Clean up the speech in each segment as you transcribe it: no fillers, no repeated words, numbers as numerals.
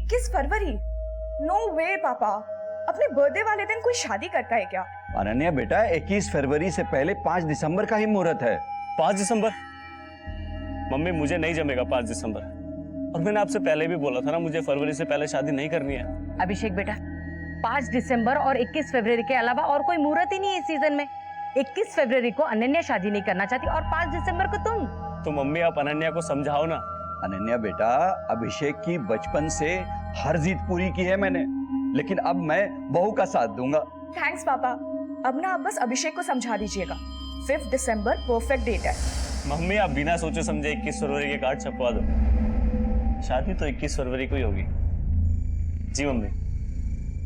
21 फरवरी? No वे पापा, अपने birthday वाले दिन कोई शादी करता है क्या? अनन्या बेटा, 21 फरवरी से पहले 5 दिसंबर का ही मुहूर्त है। 5 दिसंबर? मम्मी मुझे नहीं जमेगा 5 दिसंबर, और मैंने आपसे पहले भी बोला था ना, मुझे फरवरी से पहले शादी नहीं करनी है। अभिषेक बेटा, 5 दिसंबर और 21 फरवरी के अलावा और कोई मुहूर्त ही नहीं है इस सीजन में। 21 फरवरी को अनन्या शादी नहीं करना चाहती और 5 दिसंबर को तुम। तो मम्मी आप अनन्या को समझाओ ना। अनन्या बेटा, अभिषेक की बचपन से हर जिद पूरी की है मैंने, लेकिन अब मैं बहू का साथ दूंगा। थैंक्स पापा, अब ना आप बस अभिषेक को समझा दीजिएगा। 5 दिसंबर परफेक्ट डेट है। मम्मी आप बिना सोचे समझे 21 फरवरी के कार्ड छपवा दो, शादी तो 21 फरवरी को ही होगी। जी मम्मी,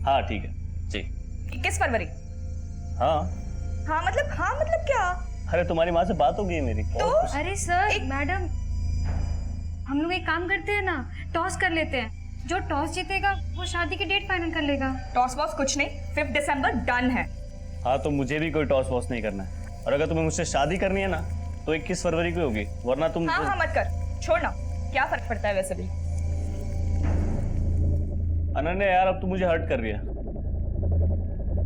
हाँ ठीक है जी। 21 फरवरी? हाँ मतलब क्या? अरे तुम्हारी माँ से बात हो गई है मेरी। तो अरे सर मैडम, हम लोग एक काम करते हैं ना, टॉस कर लेते हैं। जो टॉस जीतेगा वो शादी की डेट फाइनल कर लेगा। टॉस वॉस कुछ नहीं, 5 दिसंबर डन है। हाँ तो मुझे भी कोई टॉस वॉस नहीं करना है, और अगर तुम्हें मुझसे शादी करनी है ना तो 21 फरवरी को होगी, वरना तुम हाँ मत कर, छोड़ना, क्या फर्क पड़ता है वैसे भी। अनन्या यार, अब तू मुझे हर्ट कर रही है।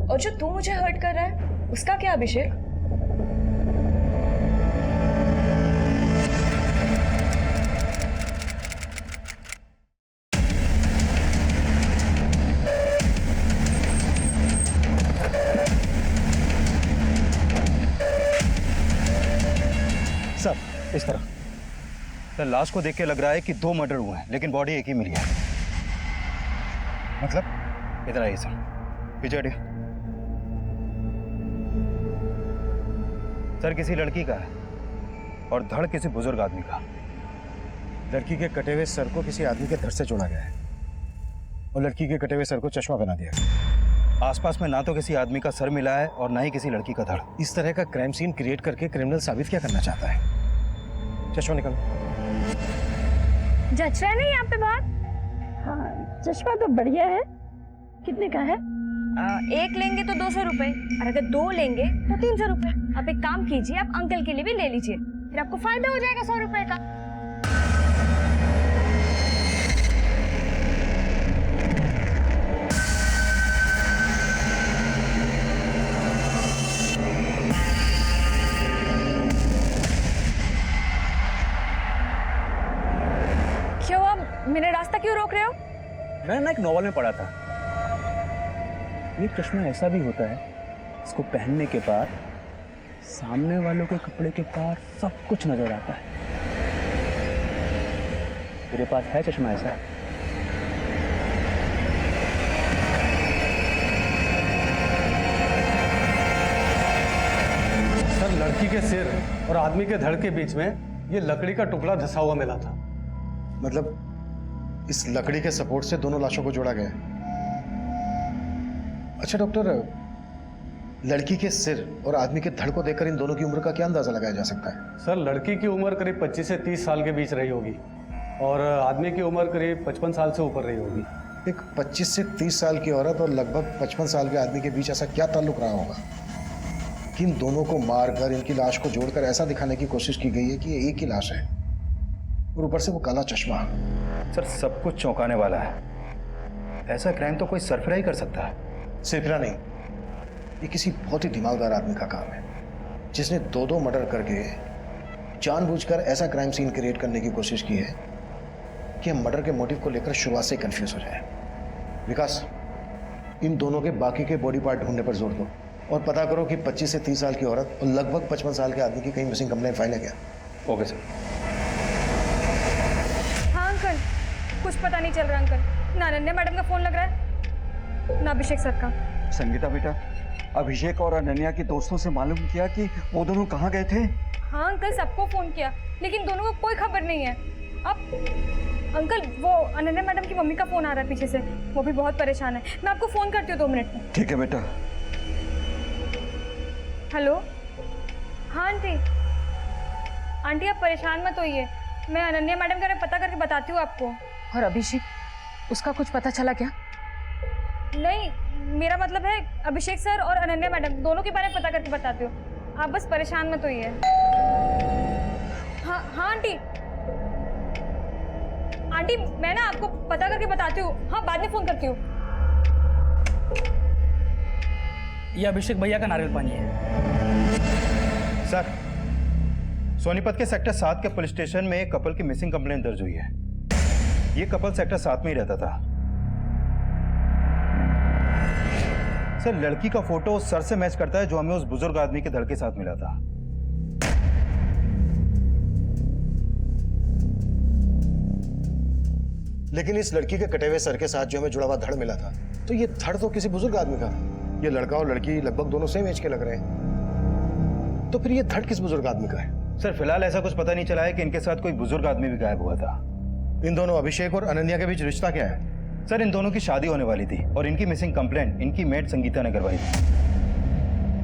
और जो तू मुझे हर्ट कर रहा है उसका क्या अभिषेक? सर इस तरह सर, लाश को देख के लग रहा है कि 2 मर्डर हुए हैं, लेकिन बॉडी एक ही मिली है। मतलब इधर आइए सर, पीछे हटिए। सर किसी लड़की का है और धड़ किसी बुजुर्ग आदमी का। लड़की के कटे हुए सर को किसी आदमी के धड़ से जोड़ा गया है और लड़की के कटे हुए सर को चश्मा बना दिया गया। आसपास में ना तो किसी आदमी का सर मिला है और ना ही किसी लड़की का धड़। इस तरह का क्राइम सीन क्रिएट करके क्रिमिनल साबित क्या करना चाहता है? चश्मा निकालो। जच रहा है ना यहाँ पे बात? हाँ, चश्मा तो बढ़िया है। कितने का है? एक लेंगे तो 200 रुपए, और अगर 2 लेंगे तो 300 रुपए। आप एक काम कीजिए, आप अंकल के लिए भी ले लीजिए, फिर आपको फायदा हो जाएगा 100 रुपए का। क्यों आप मेरा रास्ता क्यों रोक रहे हो? मैंने ना एक नॉवल में पढ़ा था, ये चश्मा ऐसा भी होता है, इसको पहनने के बाद सामने वालों के कपड़े के पार सब कुछ नजर आता है। तेरे पास है चश्मा ऐसा? सर लड़की के सिर और आदमी के धड़ के बीच में ये लकड़ी का टुकड़ा धंसा हुआ मिला था। मतलब इस लकड़ी के सपोर्ट से दोनों लाशों को जोड़ा गया। अच्छा डॉक्टर, लड़की के सिर और आदमी के धड़ को देखकर इन दोनों की उम्र का क्या अंदाजा लगाया जा सकता है? सर लड़की की उम्र करीब 25 से 30 साल के बीच रही होगी और आदमी की उम्र करीब 55 साल से ऊपर रही होगी। एक 25 से 30 साल की औरत और लगभग 55 साल के आदमी के बीच ऐसा क्या ताल्लुक रहा होगा कि इन दोनों को मारकर इनकी लाश को जोड़कर ऐसा दिखाने की कोशिश की गई है कि ये एक ही लाश है, और ऊपर से वो काला चश्मा। सर सब कुछ चौंकाने वाला है। ऐसा क्राइम तो कोई सरफरा ही कर सकता है। सरफरा नहीं, ये किसी बहुत ही दिमागदार आदमी का काम है, जिसने 2 मर्डर करके जानबूझकर ऐसा क्राइम सीन क्रिएट करने की कोशिश की है कि हम मर्डर के मोटिव को लेकर शुरुआत से कंफ्यूज हो जाए। विकास, इन दोनों के बाकी के बॉडी पार्ट ढूंढने पर जोर दो और पता करो कि 25 से 30 साल की औरत और लगभग 55 साल के आदमी की कहीं मिसिंग कंप्लेंट फाइल है क्या? Okay sir. हाँ अंकल, कुछ पता नहीं चल रहा अंकल। ना अनन्या मैडम का फोन लग रहा है, ना अभिषेक सर का। संगीता बेटा, अभिषेक और अनन्या के दोस्तों से मालूम किया कि वो दोनों कहाँ गए थे? हाँ अंकल, सबको फोन किया लेकिन दोनों को कोई खबर नहीं है। अब अंकल वो अनन्या मैडम की मम्मी का फोन आ रहा है पीछे से, वो भी बहुत परेशान है। मैं आपको फोन करती हूँ 2 मिनट में। ठीक है बेटा। हेलो, हाँ आंटी। आंटी आप परेशान मत होइए, मैं अनन्या मैडम के बारे में पता करके बताती हूँ आपको। और अभिषेक, उसका कुछ पता चला क्या? नहीं, मेरा मतलब है अभिषेक सर और अनन्या मैडम दोनों के बारे में पता करके बताती हूँ, आप बस परेशान मत होइए। हाँ हाँ आंटी, आंटी मैं ना आपको पता करके बताती हूँ, हाँ बाद में फोन करती हूँ। ये अभिषेक भैया का नारियल पानी है। सर, सोनीपत के सेक्टर 7 के पुलिस स्टेशन में एक कपल की मिसिंग कंप्लेंट दर्ज हुई है। ये कपल सेक्टर 7 में ही रहता था। सर, लड़की का फोटो उस सर से मैच करता है जो हमें उस बुजुर्ग आदमी के धड़ के साथ मिला था। लेकिन इस लड़की के कटे हुए सर के साथ जो हमें जुड़ा हुआ धड़ मिला था, तो ये धड़ तो किसी बुजुर्ग आदमी का है। ये लड़का और लड़की लगभग दोनों सेम एज के लग रहे हैं, तो फिर ये धड़ किस बुजुर्ग आदमी का है? सर, फिलहाल ऐसा कुछ पता नहीं चला है कि इनके साथ कोई बुजुर्ग आदमी भी गायब हुआ था। इन दोनों अभिषेक और अनन्या के बीच रिश्ता क्या है? सर, इन दोनों की शादी होने वाली थी और इनकी मिसिंग कंप्लेंट इनकी मेड संगीता ने करवाई थी।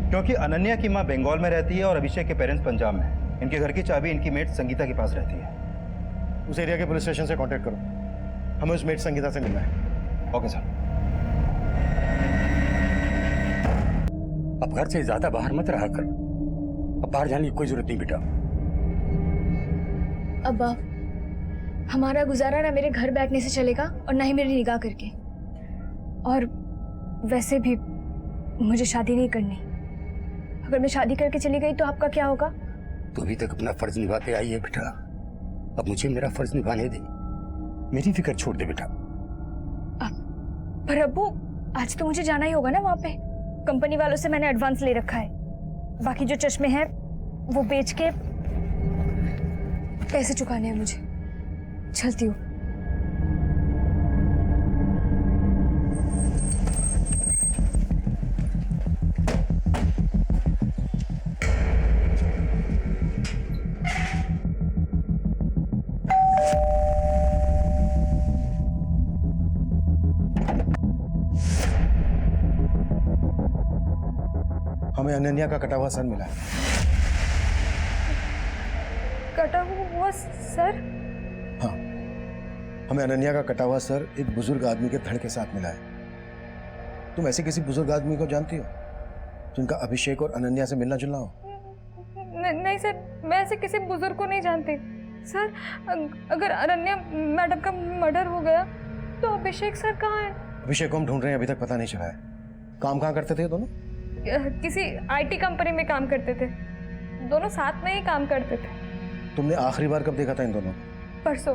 क्योंकि अनन्या की मां बंगाल में रहती है और अभिषेक के पेरेंट्स पंजाब में। इनके घर की चाबी इनकी मेड संगीता के पास रहती है। उस एरिया के पुलिस स्टेशन से कांटेक्ट करो, हमें उस मेड संगीता से मिलना है। Okay sir. अब घर से ज्यादा बाहर मत रहा कर। अब बाहर जाने की कोई जरूरत नहीं बेटा। अब्बा, हमारा गुजारा ना मेरे घर बैठने से चलेगा और ना ही मेरी निगाह करके। और वैसे भी मुझे शादी नहीं करनी। अगर मैं शादी करके चली गई तो आपका क्या होगा? तू अभी तक अपना फर्ज निभाते आई है बेटा, अब मुझे मेरा फर्ज निभाने दे। मेरी फिक्र छोड़ दे बेटा। पर अब्बू, आज तो मुझे जाना ही होगा ना वहां पे। कंपनी वालों से मैंने एडवांस ले रखा है। बाकी जो चश्मे हैं वो बेच के पैसे चुकाने हैं मुझे। चलती हूँ। हमें अनन्या का कटा हुआ सर मिला है। कटा हुआ सर? हाँ, हमें अनन्या का कटा हुआ सर एक बुजुर्ग आदमी के धड़ के साथ मिला है। तुम ऐसे किसी बुजुर्ग आदमी को जानती हो जिनका अभिषेक और अनन्या से मिलना जुलना हो? नहीं सर, मैं ऐसे किसी बुजुर्ग को नहीं जानती। सर, अगर अनन्या मैडम का मर्डर हो गया तो अभिषेक सर कहाँ है? अभिषेक को हम ढूंढ रहे हैं, अभी तक पता नहीं चला है। काम कहाँ करते थे ये दोनों? किसी आईटी कंपनी में काम करते थे। दोनों साथ में ही काम करते थे। तुमने आखिरी बार कब देखा था इन दोनों को?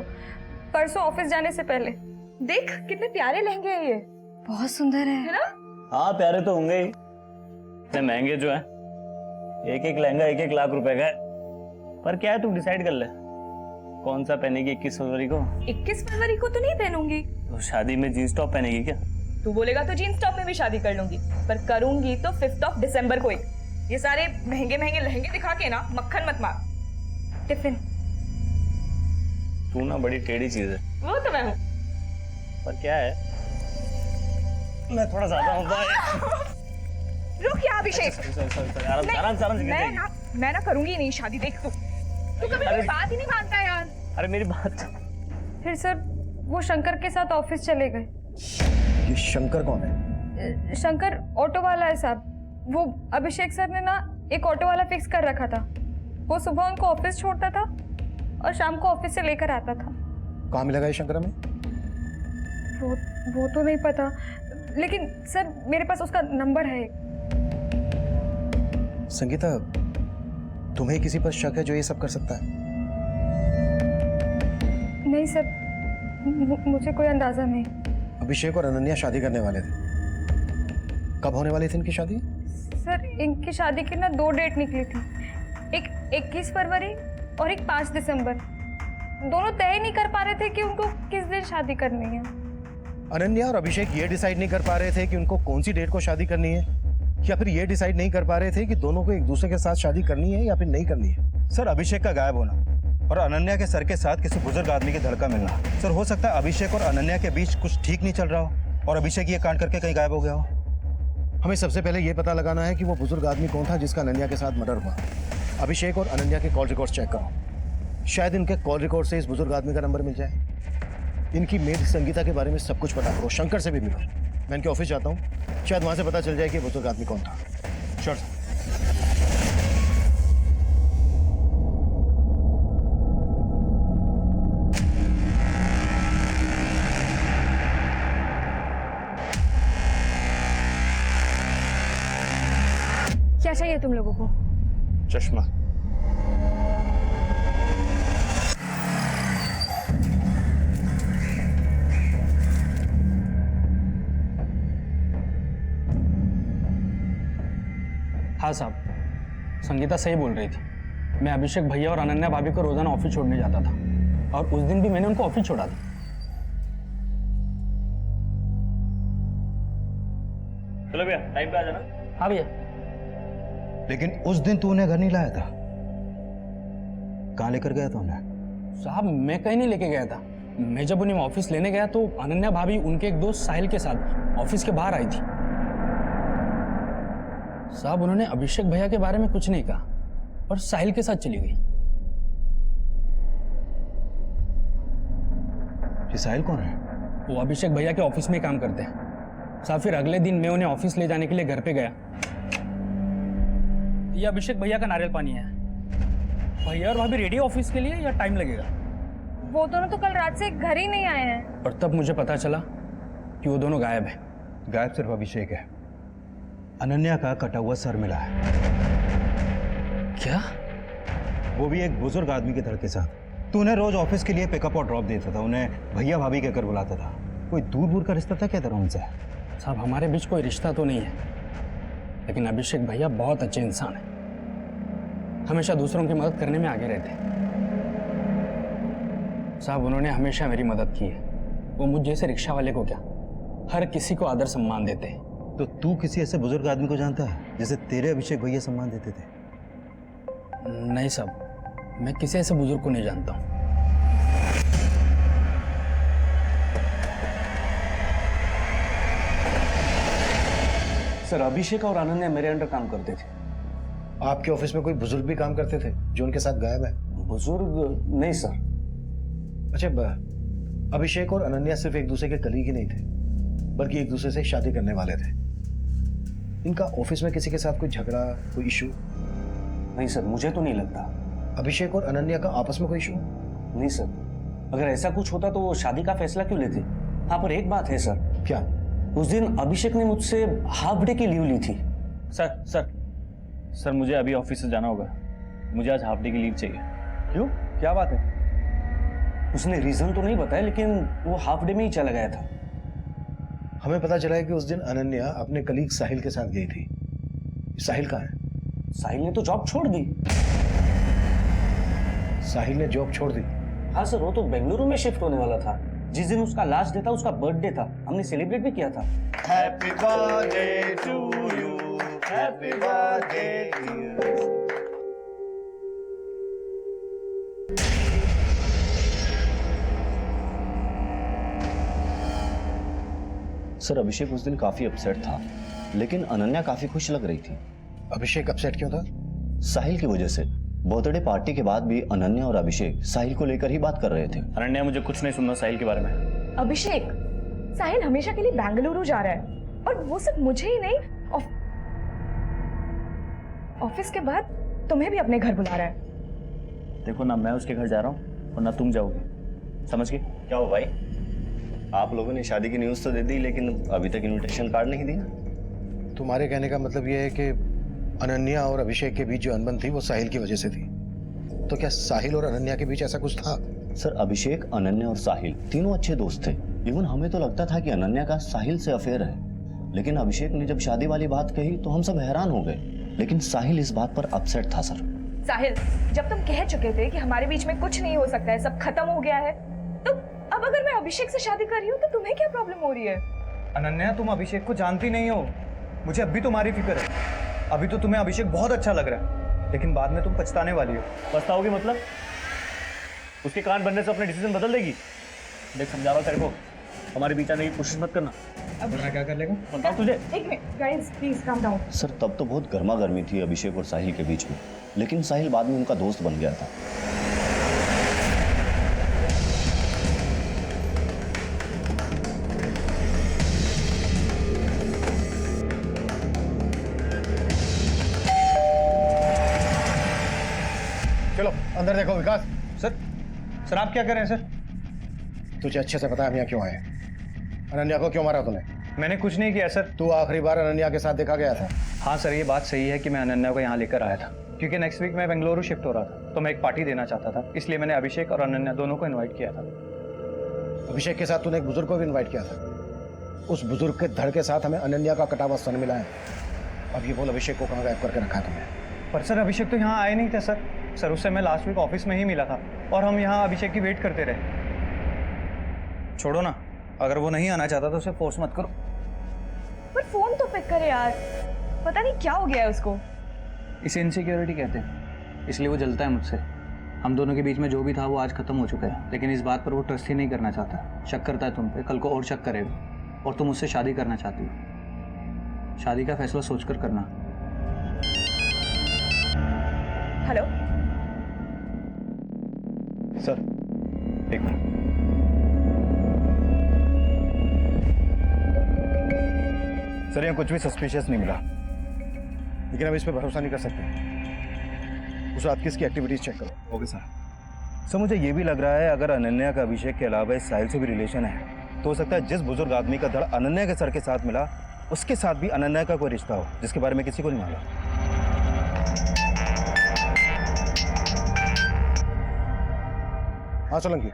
परसों ऑफिस जाने से पहले। देख कितने प्यारे लहंगे हैं ये। बहुत सुंदर है ना? हाँ, प्यारे तो होंगे ही। इतने महंगे जो है, एक एक लहंगा 1-1 लाख रुपए का है। पर क्या है, तू डिसाइड कर ले कौन सा पहनेगी 21 फरवरी को। 21 फरवरी को तो नहीं पहनूंगी। तो शादी में जींस टॉप पहनेगी क्या? तू बोलेगा तो जीन्स टॉप में भी शादी कर लूंगी, पर करूंगी तो 5 दिसंबर को ही। ये सारे महंगे महंगे लहंगे दिखा के ना मक्खन मत मार। टिफिन। तू ना बड़ी टेढ़ी चीज है। वो तो मैं हूँ। पर क्या है, मैं थोड़ा ज्यादा होता है। रुक या अभिषेक। मैं ना करूंगी नहीं शादी। देख तू कभी मेरी बात ही नहीं मानता यार। अरे मेरी बात। फिर सर वो शंकर के साथ ऑफिस चले गए। ये शंकर कौन है? शंकर ऑटो वाला है साहब। वो अभिषेक सर ने ना एक ऑटो वाला फिक्स कर रखा था। वो सुबह उनको ऑफिस छोड़ता था और शाम को ऑफिस से लेकर आता था। कहाँ मिलेगा ये शंकर हमें? वो तो नहीं पता, लेकिन सर मेरे पास उसका नंबर है। संगीता, तुम्हें किसी पर शक है जो ये सब कर सकता है? नहीं सर, मुझे कोई अंदाजा नहीं। अभिषेक और अनन्या शादी करने वाले थे। कब होने वाली थी इनकी शादी? सर इनकी शादी की ना 2 डेट निकली थी, एक 21 फरवरी और एक 5 दिसंबर। दोनों तय नहीं कर पा रहे थे कि उनको किस दिन शादी करनी है। अनन्या और अभिषेक ये डिसाइड नहीं कर पा रहे थे कि उनको कौन सी डेट को शादी करनी है, या फिर ये डिसाइड नहीं कर पा रहे थे कि दोनों को एक दूसरे के साथ शादी करनी है या फिर नहीं करनी है। सर, अभिषेक का गायब होना और अनन्या के सर के साथ किसी बुजुर्ग आदमी के धड़ का मिलना। सर, हो सकता है अभिषेक और अनन्या के बीच कुछ ठीक नहीं चल रहा हो और अभिषेक ये कांड करके कहीं गायब हो गया हो। हमें सबसे पहले ये पता लगाना है कि वो बुजुर्ग आदमी कौन था जिसका अनन्या के साथ मर्डर हुआ। अभिषेक और अनन्या के कॉल रिकॉर्ड्स चेक करो, शायद इनके कॉल रिकॉर्ड से इस बुजुर्ग आदमी का नंबर मिल जाए। इनकी मेड संगीता के बारे में सब कुछ पता करो, शंकर से भी मिलो। मैं इनके ऑफिस जाता हूँ, शायद वहां से पता चल जाए कि बुजुर्ग आदमी कौन था। Sure sir. चाहिए तुम लोगों को? चश्मा। हाँ साहब, संगीता सही बोल रही थी। मैं अभिषेक भैया और अनन्या भाभी को रोजाना ऑफिस छोड़ने जाता था, और उस दिन भी मैंने उनको ऑफिस छोड़ा था। चलो भैया, टाइम पे आ जाना। हाँ भैया। लेकिन उस दिन तू उन्हें घर नहीं लाया था, कहाँ लेकर गया था उन्हें? साहब मैं कहीं नहीं लेके गया था। मैं जब उन्हें ऑफिस लेने गया तो अनन्या भाभी उनके एक दोस्त साहिल के साथ ऑफिस के बाहर आई थी। साहब उन्होंने अभिषेक भैया के बारे में कुछ नहीं कहा और साहिल के साथ चली गई। ये साहिल कौन है? वो अभिषेक भैया के ऑफिस में काम करते हैं। साहब फिर अगले दिन मैं उन्हें ऑफिस ले जाने के लिए घर पे गया। ये अभिषेक भैया का नारियल पानी है। भैया और भाभी रेडी ऑफिस के लिए या टाइम लगेगा? वो दोनों तो कल रात से घर ही नहीं आए हैं। और तब मुझे पता चला कि वो दोनों गायब हैं। गायब सिर्फ अभिषेक है, अनन्या का कटा हुआ सर मिला है। क्या? वो भी एक बुजुर्ग आदमी के धड़ के साथ। तू उन्हें रोज ऑफिस के लिए पिकअप और ड्रॉप देता था, उन्हें भैया भाभी कहकर बुलाता था। कोई दूर दूर का रिश्ता था क्या तेरा उनसे? साहब हमारे बीच कोई रिश्ता तो नहीं है, लेकिन अभिषेक भैया बहुत अच्छे इंसान हैं। हमेशा दूसरों की मदद करने में आगे रहते हैं। साहब उन्होंने हमेशा मेरी मदद की है। वो मुझ जैसे रिक्शा वाले को क्या, हर किसी को आदर सम्मान देते हैं। तो तू किसी ऐसे बुजुर्ग आदमी को जानता है जैसे तेरे अभिषेक भैया सम्मान देते थे? नहीं साहब, मैं किसी ऐसे बुजुर्ग को नहीं जानता हूँ। सर अभिषेक और अनन्या मेरे अंडर काम करते थे। आपके ऑफिस में कोई बुजुर्ग भी काम करते थे जो उनके साथ गायब है? बुजुर्ग नहीं सर। अच्छा, अभिषेक और अनन्या सिर्फ एक दूसरे के कलीग ही नहीं थे, बल्कि एक दूसरे से शादी करने वाले थे। इनका ऑफिस में किसी के साथ कोई झगड़ा, कोई इशू? नहीं सर, मुझे तो नहीं लगता। अभिषेक और अनन्या का आपस में कोई इशू? नहीं सर, अगर ऐसा कुछ होता तो वो शादी का फैसला क्यों लेते? हाँ पर एक बात है सर। क्या? उस दिन अभिषेक ने मुझसे हाफ डे की लीव ली थी। सर मुझे अभी ऑफिस से जाना होगा। मुझे आज हाफ डे की लीव चाहिए। क्यों, क्या बात है? उसने रीजन तो नहीं बताया, लेकिन वो हाफ डे में ही चला गया था। हमें पता चला है कि उस दिन अनन्या अपने कलीग साहिल के साथ गई थी। साहिल कहाँ है? साहिल ने तो जॉब छोड़ दी। साहिल ने जॉब छोड़ दी? हाँ सर, वो तो बेंगलुरु में शिफ्ट होने वाला था। जिस दिन उसका लास्ट डे था, उसका बर्थडे था, हमने सेलिब्रेट भी किया था। Happy birthday to you, happy birthday to you. Sir Abhishek उस दिन काफी अपसेट था, लेकिन अनन्या काफी खुश लग रही थी। अभिषेक अपसेट क्यों था? साहिल की वजह से। बर्थडे पार्टी के बाद भी अनन्या और अभिषेक साहिल को लेकर ही बात कर रहे थे। अनन्या, मुझे कुछ नहीं सुनना साहिल के बारे में। अभिषेक, साहिल हमेशा के लिए बेंगलुरु जा रहा है, और वो सिर्फ मुझे ही नहीं, ऑफिस के बाद तुम्हें भी अपने घर बुला रहा है। देखो ना, मैं उसके घर जा रहा हूँ और ना तुम जाओगे, समझ गए? क्या हो भाई, आप लोगों ने शादी की न्यूज़ तो दे दी, लेकिन अभी तक इनविटेशन कार्ड नहीं दिया। तुम्हारे कहने का मतलब यह है कि अनन्या और अभिषेक के बीच जो अनबन थी वो साहिल की वजह से थी। तो क्या साहिल और अनन्या के बीच ऐसा कुछ था? सर अभिषेक, अनन्या और साहिल तीनों अच्छे दोस्त थे। इवन हमें तो लगता था कि अनन्या का साहिल से अफेयर है, लेकिन अभिषेक ने जब शादी वाली बात कही तो हम सब हैरान हो गए। लेकिन साहिल इस बात पर अपसेट था। सर साहिल, जब तुम कह चुके थे कि हमारे बीच में कुछ नहीं हो सकता है, सब खत्म हो गया है, तो अब अगर मैं अभिषेक से शादी कर रही हूँ तो तुम्हें क्या प्रॉब्लम हो रही है? अनन्या, तुम अभिषेक को जानती नहीं हो। मुझे अब भी तुम्हारी फिक्र है। अभी तो तुम्हें अभिषेक बहुत अच्छा लग रहा है, लेकिन बाद में तुम पछताने वाली हो। पछताओगी मतलब? उसके कान बनने से अपने डिसीजन बदल देगी? देख, समझा रहा हूँ तेरे को, हमारे बीच आने की कोशिश मत करना। अब मैं क्या कर लेगा बताओ तुझे। एक minute guys, please calm down. Sir तब तो बहुत गर्मा गर्मी थी अभिषेक और साहिल के बीच में, लेकिन साहिल बाद में उनका दोस्त बन गया था। चलो अंदर देखो। विकास। सर आप क्या कर रहे हैं? सर तुझे अच्छे से पता है हम यहाँ क्यों आए हैं। अनन्या को क्यों मारा तूने? मैंने कुछ नहीं किया सर। तू आखिरी बार अनन्या के साथ देखा गया था? हाँ सर, ये बात सही है कि मैं अनन्या को यहाँ लेकर आया था, क्योंकि नेक्स्ट वीक मैं बेंगलुरु शिफ्ट हो रहा था, तो मैं एक पार्टी देना चाहता था, इसलिए मैंने अभिषेक और अनन्या दोनों को इन्वाइट किया था। अभिषेक के साथ तूने एक बुजुर्ग को भी इन्वाइट किया था। उस बुजुर्ग के धड़ के साथ हमें अनन्या का कटा हुआ सन मिला है। अब ये बोल, अभिषेक को कहाँ गायब करके रखा है तुमने? पर सर अभिषेक तो यहाँ आए नहीं थे सर। सर उससे मैं लास्ट वीक ऑफिस में ही मिला था और हम यहाँ अभिषेक की वेट करते रहे। छोड़ो ना, अगर वो नहीं आना चाहता तो उसे फोर्स मत करो। पर फोन तो पिक करे यार, पता नहीं क्या हो गया है उसको। इसे इनसिक्योरिटी कहते हैं, इसलिए वो जलता है मुझसे। हम दोनों के बीच में जो भी था वो आज खत्म हो चुका है, लेकिन इस बात पर वो ट्रस्ट ही नहीं करना चाहता। शक करता है तुम पे, कल को और शक करेगा। और तुम मुझसे शादी करना चाहती हो। शादी का फैसला सोचकर करना। हेलो सर, एक मिनट। सर, यहाँ कुछ भी सस्पिशियस नहीं मिला, लेकिन अब इस पर भरोसा नहीं कर सकते। उस रात की इसकी एक्टिविटीज चेक करो। Okay sir. सर, मुझे ये भी लग रहा है अगर अनन्या का अभिषेक के अलावा इस साहिल से भी रिलेशन है, तो हो सकता है जिस बुजुर्ग आदमी का धड़ अनन्या के सर के साथ मिला, उसके साथ भी अनन्या का कोई रिश्ता हो, जिसके बारे में किसी को नहीं मालूम। हाँ सोलंकी,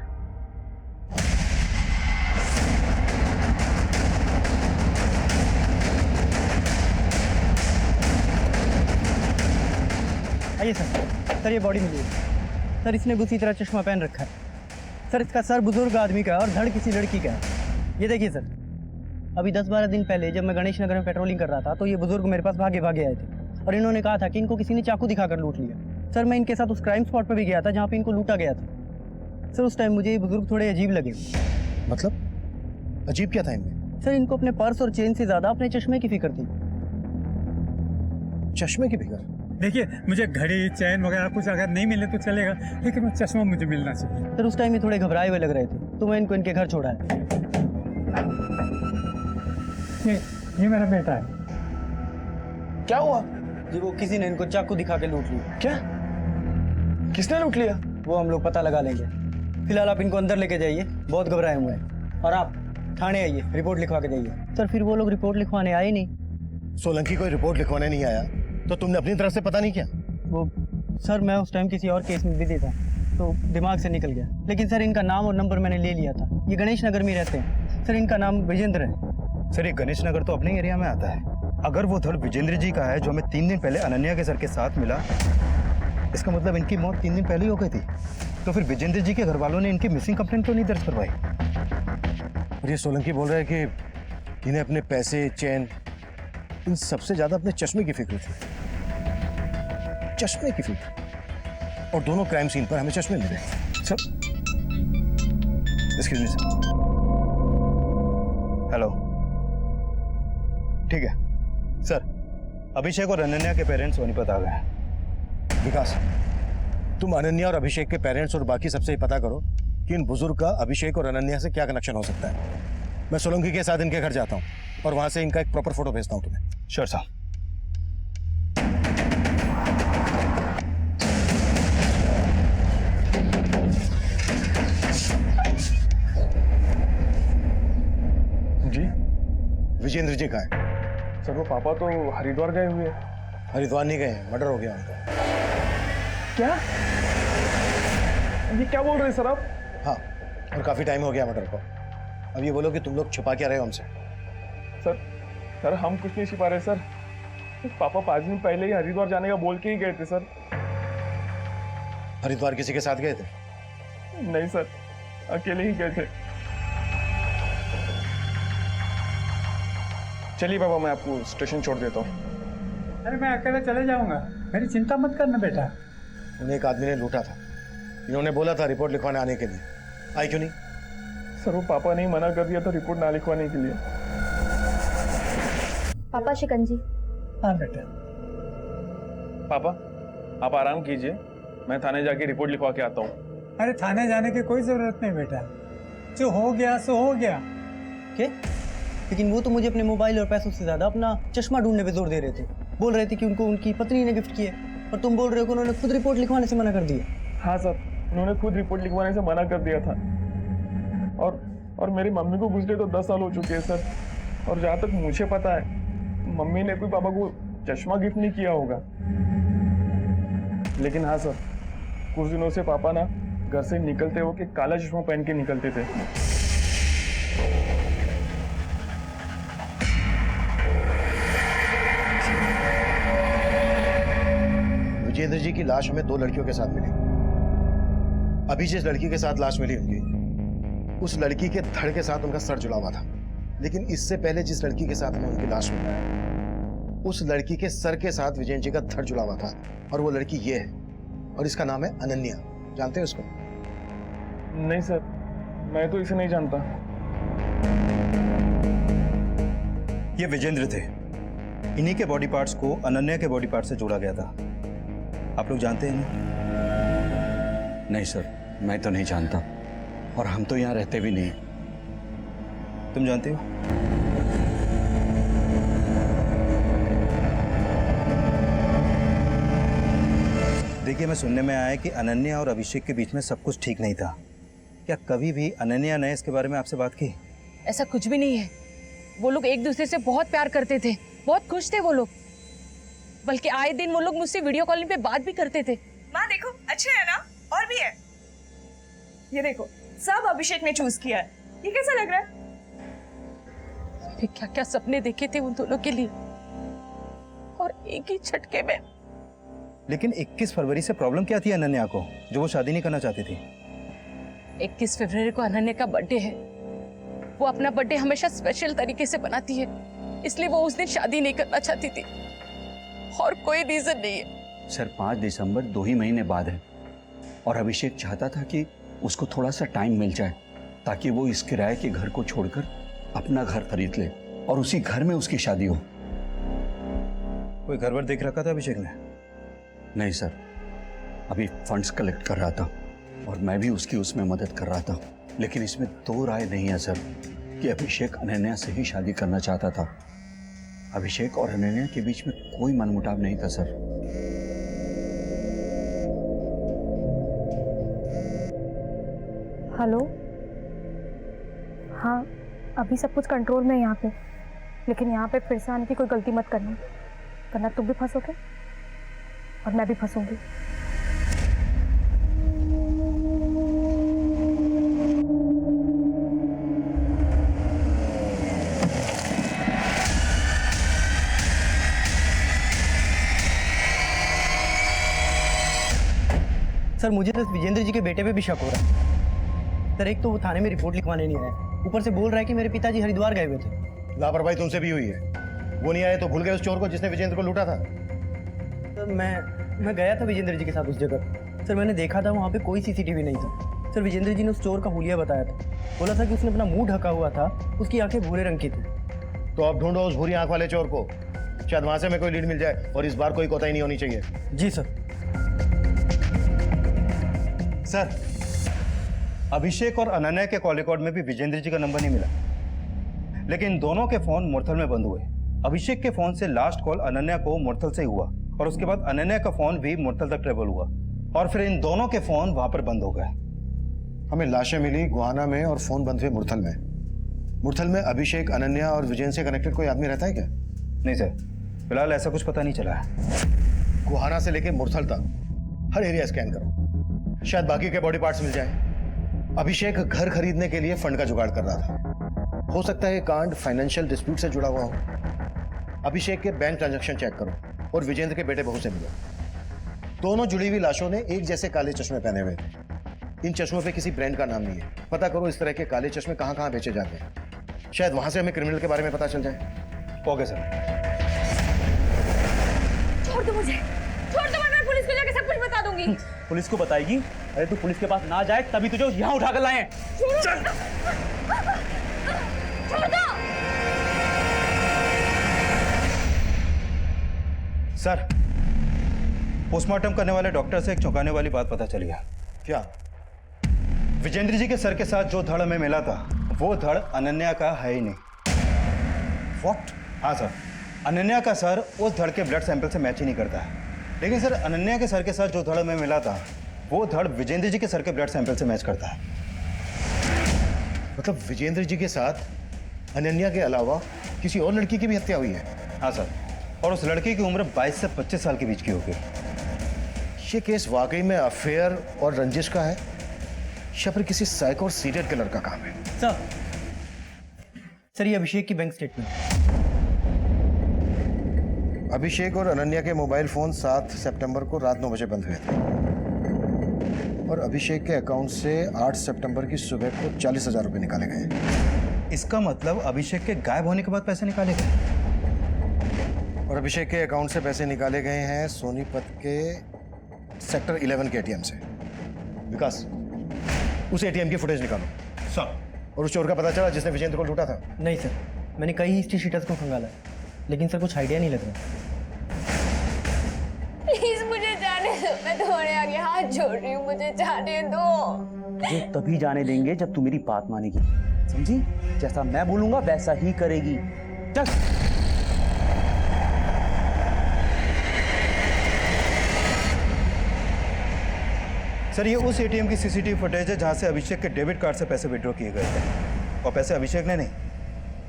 आइए सर। ये बॉडी मिली है सर। इसने भी उसी तरह चश्मा पहन रखा है सर। इसका सर बुजुर्ग आदमी का है और धड़ किसी लड़की का है। ये देखिए सर, अभी 10-12 दिन पहले जब मैं गणेश नगर में पेट्रोलिंग कर रहा था तो ये बुजुर्ग मेरे पास भागे भागे आए थे और इन्होंने कहा था कि इनको किसी ने चाकू दिखाकर लूट लिया। सर मैं इनके साथ उस क्राइम स्पॉट पर भी गया था जहाँ पे इनको लूटा गया था। सर उस टाइम मुझे ये बुजुर्ग थोड़े अजीब लगे। मतलब अजीब क्या था इनमें? सर इनको अपने पर्स और चेन से ज्यादा अपने चश्मे की फिक्र थी। चश्मे की फिक्र? देखिए, मुझे घड़ी चैन वगैरह कुछ अगर नहीं मिले तो चलेगा, लेकिन वो चश्मा मुझे मिलना चाहिए। सर उस टाइम ये थोड़े घबराए हुए लग रहे थे, तो मैं इनको इनके घर छोड़ा है। ये मेरा बेटा है। क्या हुआ? जी वो किसी ने इनको चाकू दिखा के लूट लिया। क्या? किसने लूट लिया? वो हम लोग पता लगा लेंगे। फिलहाल आप इनको अंदर लेके जाइए, बहुत घबराए हुए हैं। और आप थाने आइए, रिपोर्ट लिखवा के जाइए। सर फिर वो लोग रिपोर्ट लिखवाने आए नहीं। सोलंकी कोई रिपोर्ट लिखवाने नहीं आया तो तुमने अपनी तरफ से पता नहीं किया? वो सर मैं उस टाइम किसी और केस में बिजी था तो दिमाग से निकल गया। लेकिन सर इनका नाम और नंबर मैंने ले लिया था। ये गणेश नगर में रहते हैं सर। इनका नाम विजेंद्र है। सर, ये गणेश नगर तो अपने एरिया में आता है। अगर वो धड़ विजेंद्र जी का है जो हमें 3 दिन पहले अनन्या के सर के साथ मिला, इसका मतलब इनकी मौत 3 दिन पहले ही हो गई थी। तो फिर विजेंद्र जी के घर वालों ने इनकी मिसिंग कंप्लेंट क्यों नहीं दर्ज करवाई? और ये सोलंकी बोल रहा है कि इन्हें अपने पैसे, चैन, इन सबसे ज्यादा अपने चश्मे की फिक्र थी। चश्मे की फिक्र? और दोनों क्राइम सीन पर हमें चश्मे मिले। Sir, excuse me sir. Hello, ठीक है सर। अभिषेक और अनन्या के पेरेंट्स सोनीपत आ गए हैं। विकास, तुम अनन्या और अभिषेक के पेरेंट्स और बाकी सबसे पता करो कि इन बुजुर्ग का अभिषेक और अनन्या से क्या कनेक्शन हो सकता है। मैं सोलंकी के साथ इनके घर जाता हूँ और वहां से इनका एक प्रॉपर फोटो भेजता हूँ तुम्हें। श्योर साहब। जी? विजेंद्र जी कहाँ है? सर वो पापा तो हरिद्वार गए हुए हैं। हरिद्वार नहीं गए, मर्डर हो गया उनका। क्या? ये क्या बोल रहे हैं सर आप? हाँ, और काफी टाइम हो गया मर्डर को। अब ये बोलो कि तुम लोग छुपा क्या रहे हो हमसे? सर हम कुछ नहीं छिपा रहे सर। पापा 5 दिन पहले ही हरिद्वार जाने का बोल के ही गए थे सर। हरिद्वार किसी के साथ गए थे? नहीं सर, अकेले ही गए थे। चलिए पापा, मैं आपको स्टेशन छोड़ देता हूँ। अरे मैं अकेले चले जाऊंगा, मेरी चिंता मत करना बेटा। उन्हें एक आदमी ने लूटा था। इन्होंने बोला था रिपोर्ट लिखवाने आने के लिए। आई क्यों नहीं? सर वो पापा ने मना कर दिया था रिपोर्ट ना लिखवाने के लिए। पापा शिकंजी। हाँ बेटा। पापा आप आराम कीजिए, मैं थाने जाके रिपोर्ट लिखवा के आता हूँ। अरे थाने जाने की कोई जरूरत नहीं बेटा, जो हो गया सो हो गया। क्या? लेकिन वो तो मुझे अपने मोबाइल और पैसों से ज्यादा अपना चश्मा ढूंढने पे जोर दे रहे थे। बोल रहे थे कि उनको उनकी पत्नी ने गिफ्ट किया, और तुम बोल रहे हो कि उन्होंने खुद रिपोर्ट लिखवाने से मना कर दिया। हाँ सर, उन्होंने खुद रिपोर्ट लिखवाने से मना कर दिया था। और मेरी मम्मी को गुजरे तो 10 साल हो चुके हैं सर। और जहाँ तक मुझे पता है मम्मी ने कोई पापा को चश्मा गिफ्ट नहीं किया होगा। लेकिन हाँ सर, कुछ दिनों से पापा ना घर से निकलते हो कि काला चश्मा पहन के निकलते थे। विजेंद्र जी की लाश हमें 2 लड़कियों के साथ मिली। अभी जिस लड़की के साथ लाश मिली उनकी, उस लड़की के धड़ के साथ उनका सर जुड़ा हुआ था। लेकिन इससे पहले जिस लड़की के साथ हमें उनकी लाश मिला है, उस लड़की के सर के साथ विजेंद्र जी का धड़ जुड़ा हुआ था। और वो लड़की ये है, और इसका नाम है अनन्या। जानते हैं उसको? नहीं सर, मैं तो इसे नहीं जानता। ये विजेंद्र थे। इन्हीं के बॉडी पार्ट्स को अनन्या के बॉडी पार्ट से जोड़ा गया था। आप लोग जानते हैं ना? नहीं सर, मैं तो नहीं जानता, और हम तो यहाँ रहते भी नहीं। तुम जानते हो? देखिए, मैं सुनने में आया है कि अनन्या और अभिषेक के बीच में सब कुछ ठीक नहीं था। क्या कभी भी अनन्या ने इसके बारे में आपसे बात की? ऐसा कुछ भी नहीं है। वो लोग एक दूसरे से बहुत प्यार करते थे, बहुत खुश थे वो लोग। बल्कि आए दिन वो लोग मुझसे वीडियो कॉलिंग पे बात भी करते थे। माँ देखो, अच्छे है ना? और भी है, ये देखो, सब अभिषेक ने चूज किया है। ये कैसा लग रहा है? क्या क्या सपने देखे थे उन दोनों के लिए, और एक ही झटके में। लेकिन 21 फरवरी से प्रॉब्लम क्या थी अनन्या को, जो वो शादी नहीं करना चाहती थी? 21 फरवरी को अनन्या का बर्थडे है। वो अपना बर्थडे हमेशा स्पेशल तरीके से बनाती है, इसलिए वो उस दिन शादी नहीं करना चाहती थी, और कोई रीजन नहीं है। सर, 5 दिसंबर 2 ही महीने बाद है, और अभिषेक चाहता था कि उसको थोड़ा सा टाइम मिल जाए, ताकि वो इस किराए के घर को छोड़कर अपना घर खरीद ले और उसी घर में उसकी शादी हो। कोई घर वर देख रखा था अभिषेक ने? नहीं सर, अभी फंड्स कलेक्ट कर रहा था, और मैं भी उसकी उसमें मदद कर रहा था। लेकिन इसमें 2 राय नहीं है सर कि अभिषेक अनन्या से ही शादी करना चाहता था। अभिषेक और अनन्या के बीच में कोई मनमुटाव नहीं था सर। हेलो, हाँ अभी सब कुछ कंट्रोल में है यहाँ पे, लेकिन यहाँ पे फिर से आने की कोई गलती मत करना, वरना तुम भी फंसोगे और मैं भी फंसूंगी। सर मुझे तो विजेंद्र जी के बेटे पे भी शक हो रहा है। सर एक तो वो थाने में रिपोर्ट लिखवाने नहीं आया, ऊपर से बोल रहा है कि मेरे पिताजी हरिद्वार गए हुए थे। लापरवाही तुमसे भी हुई है। वो नहीं आए तो भूल गए उस चोर को जिसने विजेंद्र को लूटा था? सर मैं गया था विजेंद्र जी के साथ उस जगह। सर मैंने देखा था वहाँ पे कोई सीसीटीवी नहीं था। सर विजेंद्र जी ने उस चोर का हुलिया बताया था, बोला था कि उसने अपना मुंह ढका हुआ था, उसकी आंखें भूरे रंग की थी। तो अब ढूंढो उस भूरी आंख वाले चोर को, शायद वहां से हमें कोई लीड मिल जाए, और इस बार कोई कोताही नहीं होनी चाहिए। जी सर। सर, अभिषेक और अनन्या के कॉल रिकॉर्ड में भी विजेंद्र जी का नंबर नहीं मिला, लेकिन दोनों के फोन मुरथल में बंद हुए। अभिषेक के फोन से लास्ट कॉल अनन्या को मुरथल से हुआ, और उसके बाद अनन्या का फोन भी मुरथल तक ट्रेवल हुआ, और फिर इन दोनों के फोन वहां पर बंद हो गए। हमें लाशें मिली गुहाना में और फोन बंद हुए मुरथल में। मुरथल में अभिषेक, अनन्या और विजेंद्र से कनेक्टेड कोई आदमी रहता है क्या? नहीं सर, फिलहाल ऐसा कुछ पता नहीं चला है। गुहाना से लेकर मुरथल तक हर एरिया स्कैन करो, शायद बाकी के बॉडी पार्ट्स मिल जाए। अभिषेक घर खरीदने के लिए फंड का जुगाड़ कर रहा था। हो सकता है कांड फाइनेंशियल डिस्प्यूट से जुड़ा हुआ हो। अभिषेक के बैंक ट्रांजैक्शन चेक करो, और विजेंद्र के बेटे बहू से मिलो। दोनों जुड़ी हुई लाशों ने एक जैसे काले चश्मे पहने हुए थे। इन चश्मों पे किसी ब्रांड का नाम नहीं है। पता करो इस तरह के काले चश्मे कहां कहां बेचे जाते हैं, शायद वहां से हमें क्रिमिनल के बारे में पता चल जाए। Okay sir. छोड़ दो मुझे, छोड़ दो, मैं पुलिस को जाके सब कुछ बता दूंगी। पुलिस को बताएगी? अरे तू पुलिस के पास ना जाए तभी तुझे यहाँ उठा कर लाए। छोड़ दो। सर, पोस्टमार्टम करने वाले डॉक्टर से एक चौंकाने वाली बात पता चली है। क्या? विजेंद्र जी के सर के साथ जो धड़ हमें मिला था, वो धड़ अनन्या का है ही नहीं। व्हाट? हाँ सर, अनन्या का सर उस धड़ के ब्लड सैंपल से मैच ही नहीं करता है। लेकिन सर, अनन्या के सर के साथ जो धड़ हमें मिला था, वो धड़ विजेंद्र जी के सर के ब्लड सैंपल से मैच करता है। मतलब विजेंद्र जी के साथ अनन्या के अलावा किसी और लड़की की भी हत्या हुई है? हाँ सर, और उस लड़की की उम्र 22 से 25 साल के बीच की होगी। ये केस वाकई में अफेयर और रंजिश का है या फिर किसी साइको और सीरियल किलर का काम है? सर ये अभिषेक की बैंक स्टेटमेंट। अभिषेक और अनन्या के मोबाइल फोन 7 सितंबर को रात 9 बजे बंद हुए थे और अभिषेक के अकाउंट से 8 सितंबर की सुबह को 40,000 रुपए निकाले गए। इसका मतलब अभिषेक के गायब होने के बाद पैसे निकाले गए, और अभिषेक के अकाउंट से पैसे निकाले गए हैं सोनीपत के सेक्टर 11 के एटीएम से। विकास, उस एटीएम की फुटेज निकालो। सर। और उस चोर का पता चला जिसने विजेंद्र को लूटा था? नहीं सर, मैंने कई हिस्ट्री शीटर्स को खंगाला है, लेकिन सर कुछ आइडिया नहीं लग रहा। प्लीज मुझे जाने दो, मैं तुम्हारे आगे हाथ जोड़ रही हूँ, मुझे जाने दो। तुझे तभी जाने देंगे जब तू मेरी बात मानेगी, समझी? जैसा मैं बोलूंगा वैसा ही करेगी। चल। सर ये उस एटीएम की सीसीटीवी फुटेज है जहां से अभिषेक के डेबिट कार्ड से पैसे विड्रॉ किए गए थे, और पैसे अभिषेक ने नहीं,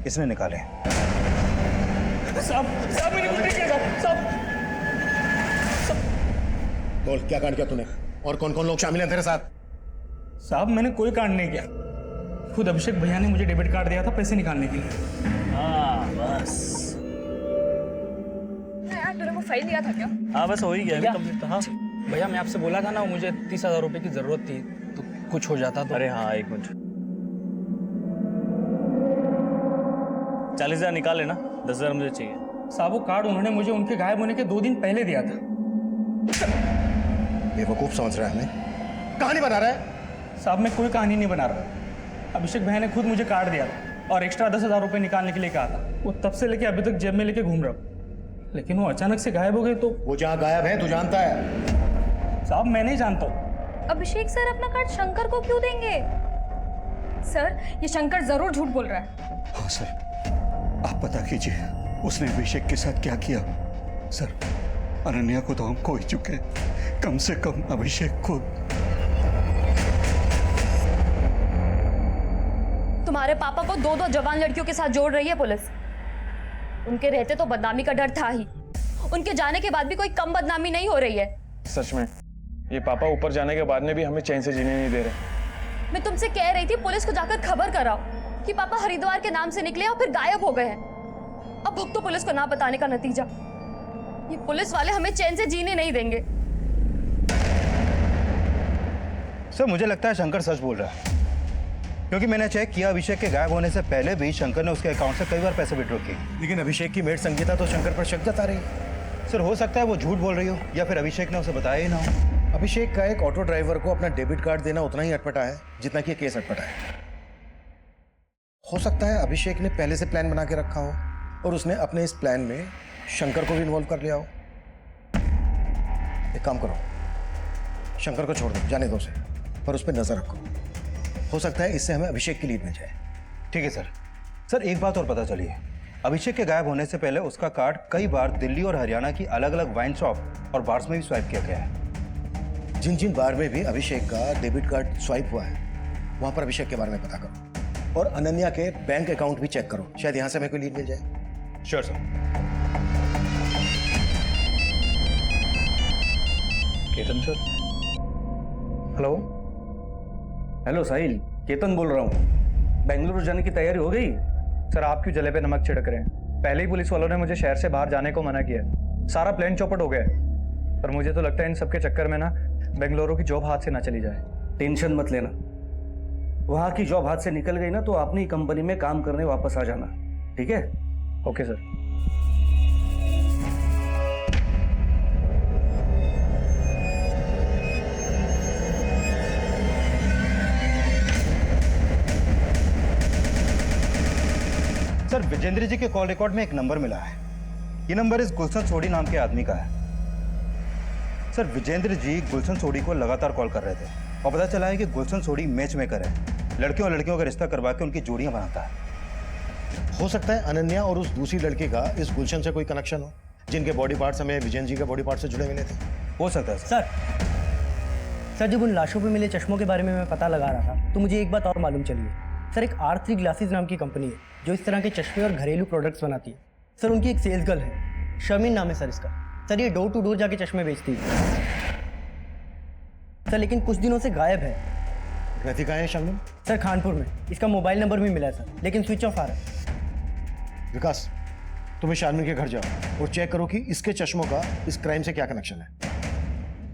इसने निकाले। साहब मैंने कुछ नहीं किया साहब। बोल, क्या कांड किया तूने और कौन कौन लोग शामिल हैं तेरे साथ? साहब मैंने कोई कांड नहीं किया, खुद अभिषेक भैया ने मुझे डेबिट कार्ड दिया था पैसे निकालने के लिए। हाँ बस। यार तूने वो फाइल दिया था क्या? हाँ बस हो ही गया अभी कंप्लीट। हाँ भैया मैं आपसे बोला था ना, मुझे 30,000 रुपए की जरूरत थी, तो कुछ हो जाता तो। अरे हाँ, एक मिनट। 40,000 निकाले ना, 10,000 मुझे चाहिए। साहब वो कार्ड उन्होंने मुझे उनके गायब होने के 2 दिन पहले दिया था। बेवकूफ समझ रहा है हमें, कहानी बना रहा है। साहब मैं कोई कहानी नहीं बना रहा, अभिषेक भैया ने खुद मुझे कार्ड दिया था और एक्स्ट्रा 10,000 रुपए निकालने के लिए कहा था। वो तब से लेके अभी तक जेब में लेके घूम रहा हूँ, लेकिन वो अचानक से गायब हो गए। तो वो जहाँ गायब है तू जानता है? साहब मैं नहीं जानता हूँ। अभिषेक सर अपना कार्ड शंकर को क्यों देंगे? सर ये शंकर जरूर झूठ बोल रहा है। हाँ सर, आप पता कीजिए उसने अभिषेक के साथ क्या किया। सर अनन्या को तो हम खो ही चुके हैं, कम से कम अभिषेक को। तुम्हारे पापा को 2-2 जवान लड़कियों के साथ जोड़ रही है पुलिस। उनके रहते तो बदनामी का डर था ही, उनके जाने के बाद भी कोई कम बदनामी नहीं हो रही है। सच में ये पापा ऊपर जाने के बाद में भी हमें चैन से जीने नहीं दे रहे। मैं तुमसे कह रही थी पुलिस को जाकर खबर कराओ कि पापा हरिद्वार के नाम से निकले और फिर गायब हो गए हैं। अब भुगतो पुलिस को ना बताने का नतीजा। ये पुलिस वाले हमें चैन से जीने नहीं देंगे। सर मुझे लगता है शंकर सच बोल रहा है, क्योंकि मैंने चेक किया अभिषेक के गायब होने से पहले भी शंकर ने उसके अकाउंट से कई बार पैसे विड्रॉ किए। लेकिन अभिषेक की मेड संगीता तो शंकर पर शक जता रही है। सर हो सकता है वो झूठ बोल रही हो, या फिर अभिषेक ने उसे बताया ही ना हो। अभिषेक का एक ऑटो ड्राइवर को अपना डेबिट कार्ड देना उतना ही अटपटा है जितना कि केस अटपटा है। हो सकता है अभिषेक ने पहले से प्लान बना के रखा हो और उसने अपने इस प्लान में शंकर को भी इन्वॉल्व कर लिया हो। एक काम करो, शंकर को छोड़ दो, जाने दो उसे, पर उस पर नजर रखो। हो सकता है इससे हमें अभिषेक की लीड मिल जाए। ठीक है सर। सर एक बात और पता चली है, अभिषेक के गायब होने से पहले उसका कार्ड कई बार दिल्ली और हरियाणा की अलग अलग वाइन शॉप और बार्स में भी स्वाइप किया गया है। जिन जिन बार में भी अभिषेक का डेबिट कार्ड स्वाइप हुआ है वहां पर अभिषेक के बारे में पता करो, और अनन्या के बैंक अकाउंट भी चेक करो, शायद यहां से हमें कोई लीड मिल जाए। Sure sir. Ketan sir. Hello hello Sahil, Ketan बोल रहा हूँ। बेंगलुरु जाने की तैयारी हो गई? सर आप क्यों जले पे नमक छिड़क रहे हैं? पहले ही पुलिस वालों ने मुझे शहर से बाहर जाने को मना किया, सारा प्लान चौपट हो गया है। पर मुझे तो लगता है इन सबके चक्कर में ना बेंगलुरु की जॉब हाथ से ना चली जाए। टेंशन मत लेना, वहाँ की जॉब हाथ से निकल गई ना तो अपनी कंपनी में काम करने वापस आ जाना, ठीक है? Okay sir. सर विजेंद्र जी के कॉल रिकॉर्ड में एक नंबर मिला है। ये नंबर इस गुलशन सोडी नाम के आदमी का है। सर विजेंद्र जी गुलशन सोडी को लगातार कॉल कर रहे थे और पता चला है कि गुलशन सोडी मैच मेकर है, लड़कियों और लड़कियों का रिश्ता करवा के उनकी जोड़ियां बनाता है। हो सकता है अनन्या और उस दूसरी लड़की का इस गुलशन से कोई कनेक्शन हो, जिनके बॉडी पार्ट्स हमें विजेंद्र जी के बॉडी पार्ट से जुड़े मिले थे। हो सकता है सर। सर जब उन लाशों पे मिले चश्मों के बारे में मैं पता लगा रहा था तो मुझे एक बात और मालूम चली है सर एक R3 ग्लासेस नाम की कंपनी है जो इस तरह के चश्मे और घरेलू प्रोडक्ट्स बनाती है। सर उनकी एक सेल्स गर्ल है, शर्मिन नाम है सर इसका। सर ये डोर टू डोर जाके चश्मे बेचती है सर, लेकिन कुछ दिनों से गायब है। रहती कहाँ है शर्मिन? सर खानपुर में। इसका मोबाइल नंबर भी मिला है सर, लेकिन स्विच ऑफ आ रहा है। विकास, तुम्हें शारमिन के घर जाओ और चेक करो कि इसके चश्मों का इस क्राइम से क्या कनेक्शन है।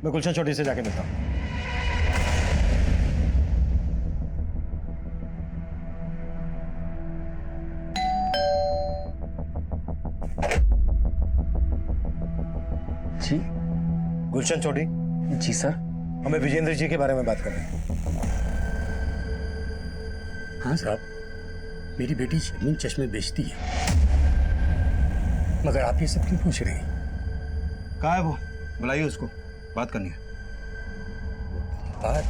मैं गुलशन चौधरी से जाके मिलता हूँ। जी गुलशन चौधरी। जी सर। हमें विजेंद्र जी के बारे में बात करनी है। हाँ साहब, मेरी बेटी शर्मिन चश्मे बेचती है, मगर आप ये सब क्यों पूछ रहे हैं? कहाँ है वो? बुलाइए उसको, बात करनी है। बात?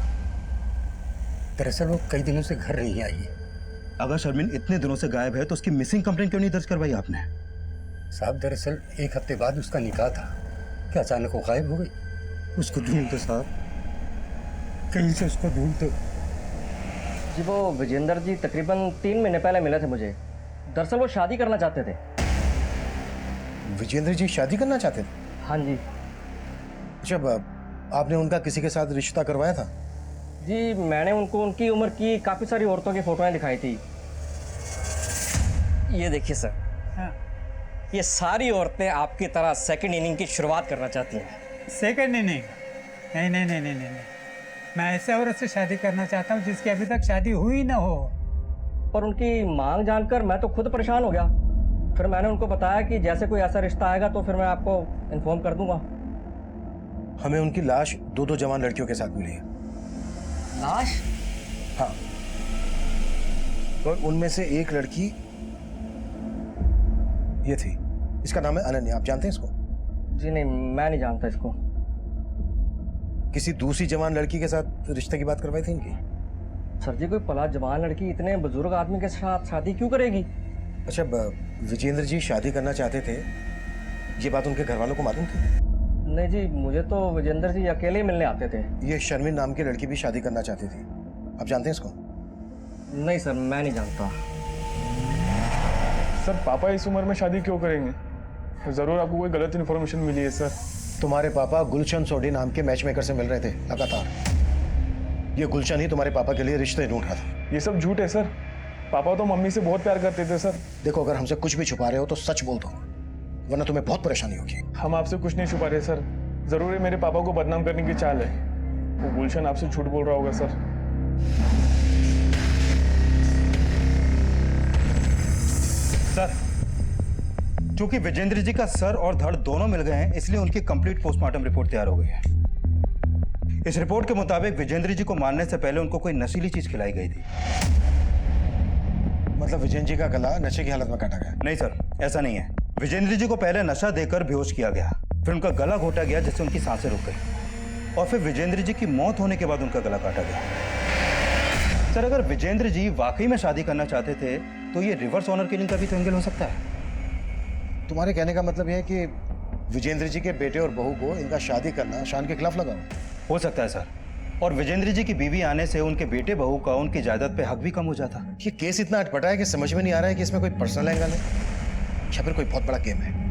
दरअसल वो कई दिनों से घर नहीं आई है। अगर शर्मिन इतने दिनों से गायब है तो उसकी मिसिंग कंप्लेंट क्यों नहीं दर्ज करवाई आपने? साहब दरअसल 1 हफ्ते बाद उसका निकाह था, क्या अचानक वो गायब हो गई? उसको ढूंढ दो साहब, कहीं से उसको ढूंढ दो। जी वो विजेंद्र जी तकरीबन 3 महीने पहले मिले थे मुझे। दरअसल वो शादी करना चाहते थे। विजेंद्र जी शादी करना चाहते थे? हाँ जी। अच्छा, आपने उनका किसी के साथ रिश्ता करवाया था? जी मैंने उनको उनकी उम्र की काफ़ी सारी औरतों की फोटोएं दिखाई थी। ये देखिए सर, ये सारी औरतें आपकी तरह सेकंड इनिंग की शुरुआत करना चाहती हैं। Second inning? नहीं नहीं नहीं नहीं नहीं, मैं ऐसे औरत से शादी करना चाहता हूँ जिसकी अभी तक शादी हुई ना हो। पर उनकी मांग जानकर मैं तो खुद परेशान हो गया। फिर मैंने उनको बताया कि जैसे कोई ऐसा रिश्ता आएगा तो फिर मैं आपको इन्फॉर्म कर दूंगा। हमें उनकी लाश 2 जवान लड़कियों के साथ मिली है। लाश? हाँ, और उनमें से एक लड़की ये थी। इसका नाम है अनन्या। आप जानते हैं इसको? जी नहीं, मैं नहीं जानता इसको। किसी दूसरी जवान लड़की के साथ रिश्ते की बात करवाई थी इनकी? सर जी कोई पला जवान लड़की इतने बुजुर्ग आदमी के साथ शादी क्यों करेगी? अच्छा, विजेंद्र जी शादी करना चाहते थे, ये बात उनके घर वालों को मालूम थी? नहीं जी, मुझे तो विजेंद्र जी अकेले मिलने आते थे। ये शर्मिन नाम की लड़की भी शादी करना चाहती थी। आप जानते हैं इसको? नहीं सर, मैं नहीं जानता। सर पापा इस उम्र में शादी क्यों करेंगे? जरूर आपको कोई गलत इन्फॉर्मेशन मिली है सर। तुम्हारे पापा गुलशन सोडी नाम के मैचमेकर से मिल रहे थे लगातार। ये गुलशन ही तुम्हारे पापा के लिए रिश्ते ढूंढ रहा था। ये सब झूठ है सर। पापा तो मम्मी से बहुत प्यार करते थे सर। देखो, अगर हमसे कुछ भी छुपा रहे हो तो सच बोल दो, वरना तुम्हें बहुत परेशानी होगी। हम आपसे कुछ नहीं छुपा रहे सर। जरूर है मेरे पापा को बदनाम करने की चाल है। वो गुलशन आपसे झूठ बोल रहा होगा सर। सर, क्योंकि विजेंद्र जी का सर और धड़ दोनों मिल गए हैं, इसलिए उनकी कंप्लीट पोस्टमार्टम रिपोर्ट तैयार हो गई है। इस रिपोर्ट के मुताबिक विजेंद्र जी को मारने से पहले उनको कोई नशीली चीज खिलाई गई थी। मतलब विजेंद्र जी का गला नशे की हालत में काटा गया? नहीं सर, ऐसा नहीं है। विजेंद्र जी को पहले नशा देकर बेहोश किया गया, फिर उनका गला घोटा गया जिससे उनकी सांसें रुक गई, और फिर विजेंद्र जी की मौत होने के बाद उनका गला काटा गया। सर, अगर विजेंद्र जी वाकई में शादी करना चाहते थे तो ये रिवर्स ऑनर किलिंग का भी तो एंगल हो सकता है। तुम्हारे कहने का मतलब है कि विजेंद्र जी के बेटे और बहू को इनका शादी करना शान के खिलाफ लगा हो सकता है सर, और विजेंद्र जी की बीवी आने से उनके बेटे बहू का उनकी जायदाद पे हक भी कम हो जाता। ये केस इतना अटपटा है कि समझ में नहीं आ रहा है कि इसमें कोई पर्सनल एंगल है या फिर कोई बहुत बड़ा गेम है।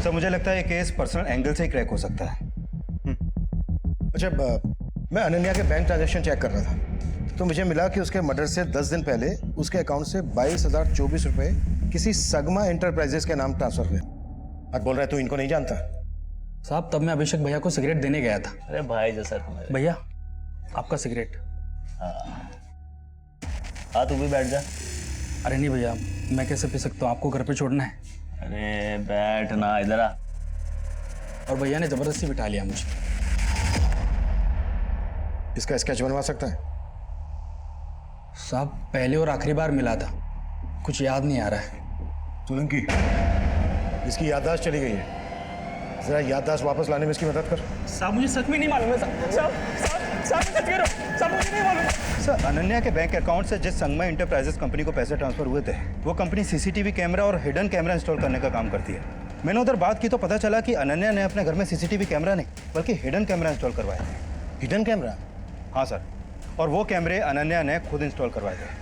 सर, मुझे लगता है ये केस पर्सनल एंगल से ही क्रैक हो सकता है। अच्छा, मैं अनन्या के बैंक ट्रांजैक्शन चेक कर रहा था तो मुझे मिला कि उसके मर्डर से 10 दिन पहले उसके अकाउंट से 22,024 रुपए किसी सगमा एंटरप्राइजेस के नाम ट्रांसफर हुए। आज बोल रहा है तू इनको नहीं जानता? साहब, तब मैं अभिषेक भैया को सिगरेट देने गया था। अरे भाई जैसा तुम्हारे। भैया, आपका सिगरेट। हाँ तू भी बैठ जा। अरे नहीं भैया, मैं कैसे पी सकता हूँ? आपको घर पे छोड़ना है। अरे बैठ ना, इधर आ। और भैया ने जबरदस्ती बिठा लिया मुझे। इसका स्केच बनवा सकता है? साहब, पहले और आखिरी बार मिला था, कुछ याद नहीं आ रहा है। सोलंकी, इसकी याददाश्त चली गई है, जरा याददाश्त वापस लाने में इसकी मदद कर। साहब, मुझे सच में नहीं मालूम है साहब। सब मुझे नहीं मालूम। सर, अनन्या के बैंक अकाउंट से जिस संगमय इंटरप्राइजेस कंपनी को पैसे ट्रांसफर हुए थे, वो कंपनी सीसीटीवी कैमरा और हिडन कैमरा इंस्टॉल करने का काम करती है। मैंने उधर बात की तो पता चला कि अनन्या ने अपने घर में सीसीटीवी कैमरा नहीं बल्कि हिडन कैमरा इंस्टॉल करवाए थे। Hidden camera? हाँ सर, और वो कैमरे अनन्या ने खुद इंस्टॉल करवाए थे।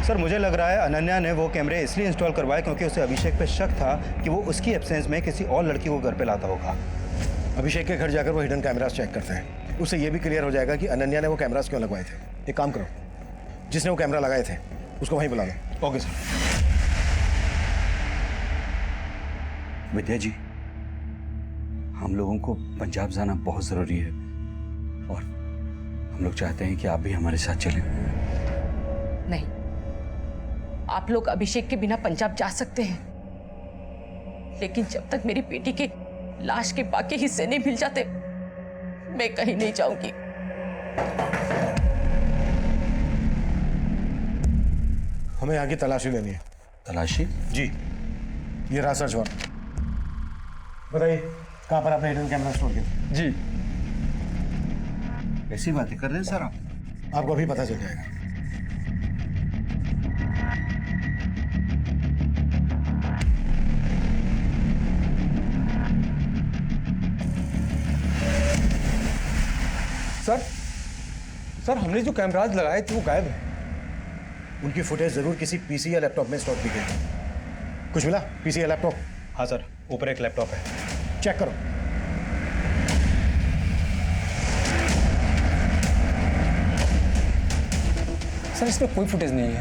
सर, मुझे लग रहा है अनन्या ने वो कैमरे इसलिए इंस्टॉल करवाए क्योंकि उसे अभिषेक पे शक था कि वो उसकी एब्सेंस में किसी और लड़की को घर पे लाता होगा। अभिषेक के घर जाकर वो हिडन कैमरास चेक करते हैं, उससे ये भी क्लियर हो जाएगा कि अनन्या ने वो कैमरास क्यों लगवाए थे। एक काम करो, जिसने वो कैमरा लगाए थे उसको वहीं बुला लो। Okay sir. विद्या जी, हम लोगों को पंजाब जाना बहुत जरूरी है और हम लोग चाहते हैं कि आप भी हमारे साथ चलें। नहीं, आप लोग अभिषेक के बिना पंजाब जा सकते हैं, लेकिन जब तक मेरी बेटी के लाश के बाकी हिस्से नहीं मिल जाते मैं कहीं नहीं जाऊंगी। हमें यहाँ की तलाशी लेनी है। तलाशी? जी, ये रहा सर्च वारंट। बताइए कहाँ पर आपने हिडन कैमरा इंस्टॉल किया? जी। कैसी बातें कर रहे हैं सर आप? आपको अभी पता चल जाएगा। सर हमने जो कैमराज लगाए थे वो गायब है। उनकी फुटेज जरूर किसी पीसी या लैपटॉप में स्टोर की गई। कुछ मिला? पीसी या लैपटॉप? हाँ सर, ऊपर एक लैपटॉप है। चेक करो। सर, इसमें कोई फुटेज नहीं है।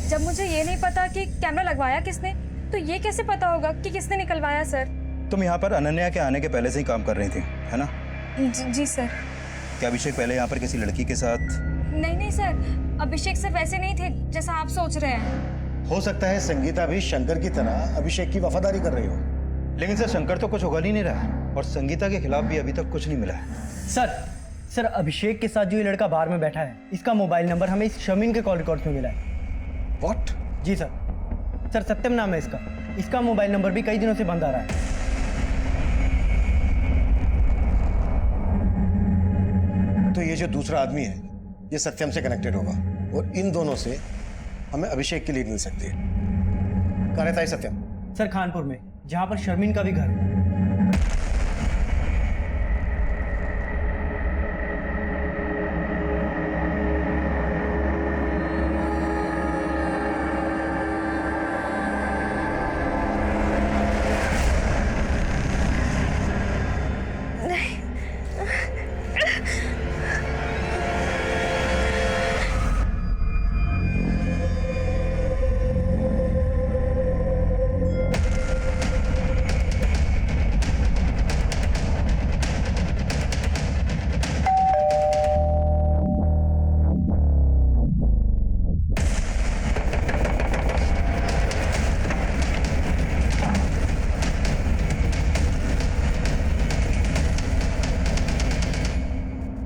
जब मुझे ये नहीं पता कि कैमरा लगवाया किसने, तो ये कैसे पता होगा कि किसने निकलवाया सर? तुम यहाँ पर अनन्या के आने के पहले से ही काम कर रही थी, है ना? जी सर। क्या अभिषेक पहले यहाँ पर किसी लड़की के साथ? नहीं सर, अभिषेक सर वैसे नहीं थे जैसा आप सोच रहे हैं। हो सकता है संगीता भी शंकर की तरह अभिषेक की वफादारी कर रही हो। लेकिन सर, शंकर तो कुछ उगल ही नहीं रहा और संगीता के खिलाफ भी अभी तक कुछ नहीं मिला है। सर अभिषेक के साथ जो ये लड़का बार में बैठा है, इसका मोबाइल नंबर हमें इस शमीन के कॉल रिकॉर्ड में मिला है। व्हाट? जी सर सत्यम नाम है इसका। इसका मोबाइल नंबर भी कई दिनों से बंद आ रहा है। तो ये जो दूसरा आदमी है ये सत्यम से कनेक्टेड होगा और इन दोनों से हमें अभिषेक की लीड मिल सकती है। कहाँ रहता है सत्यम? सर खानपुर में, जहाँ पर शर्मिन का भी घर है।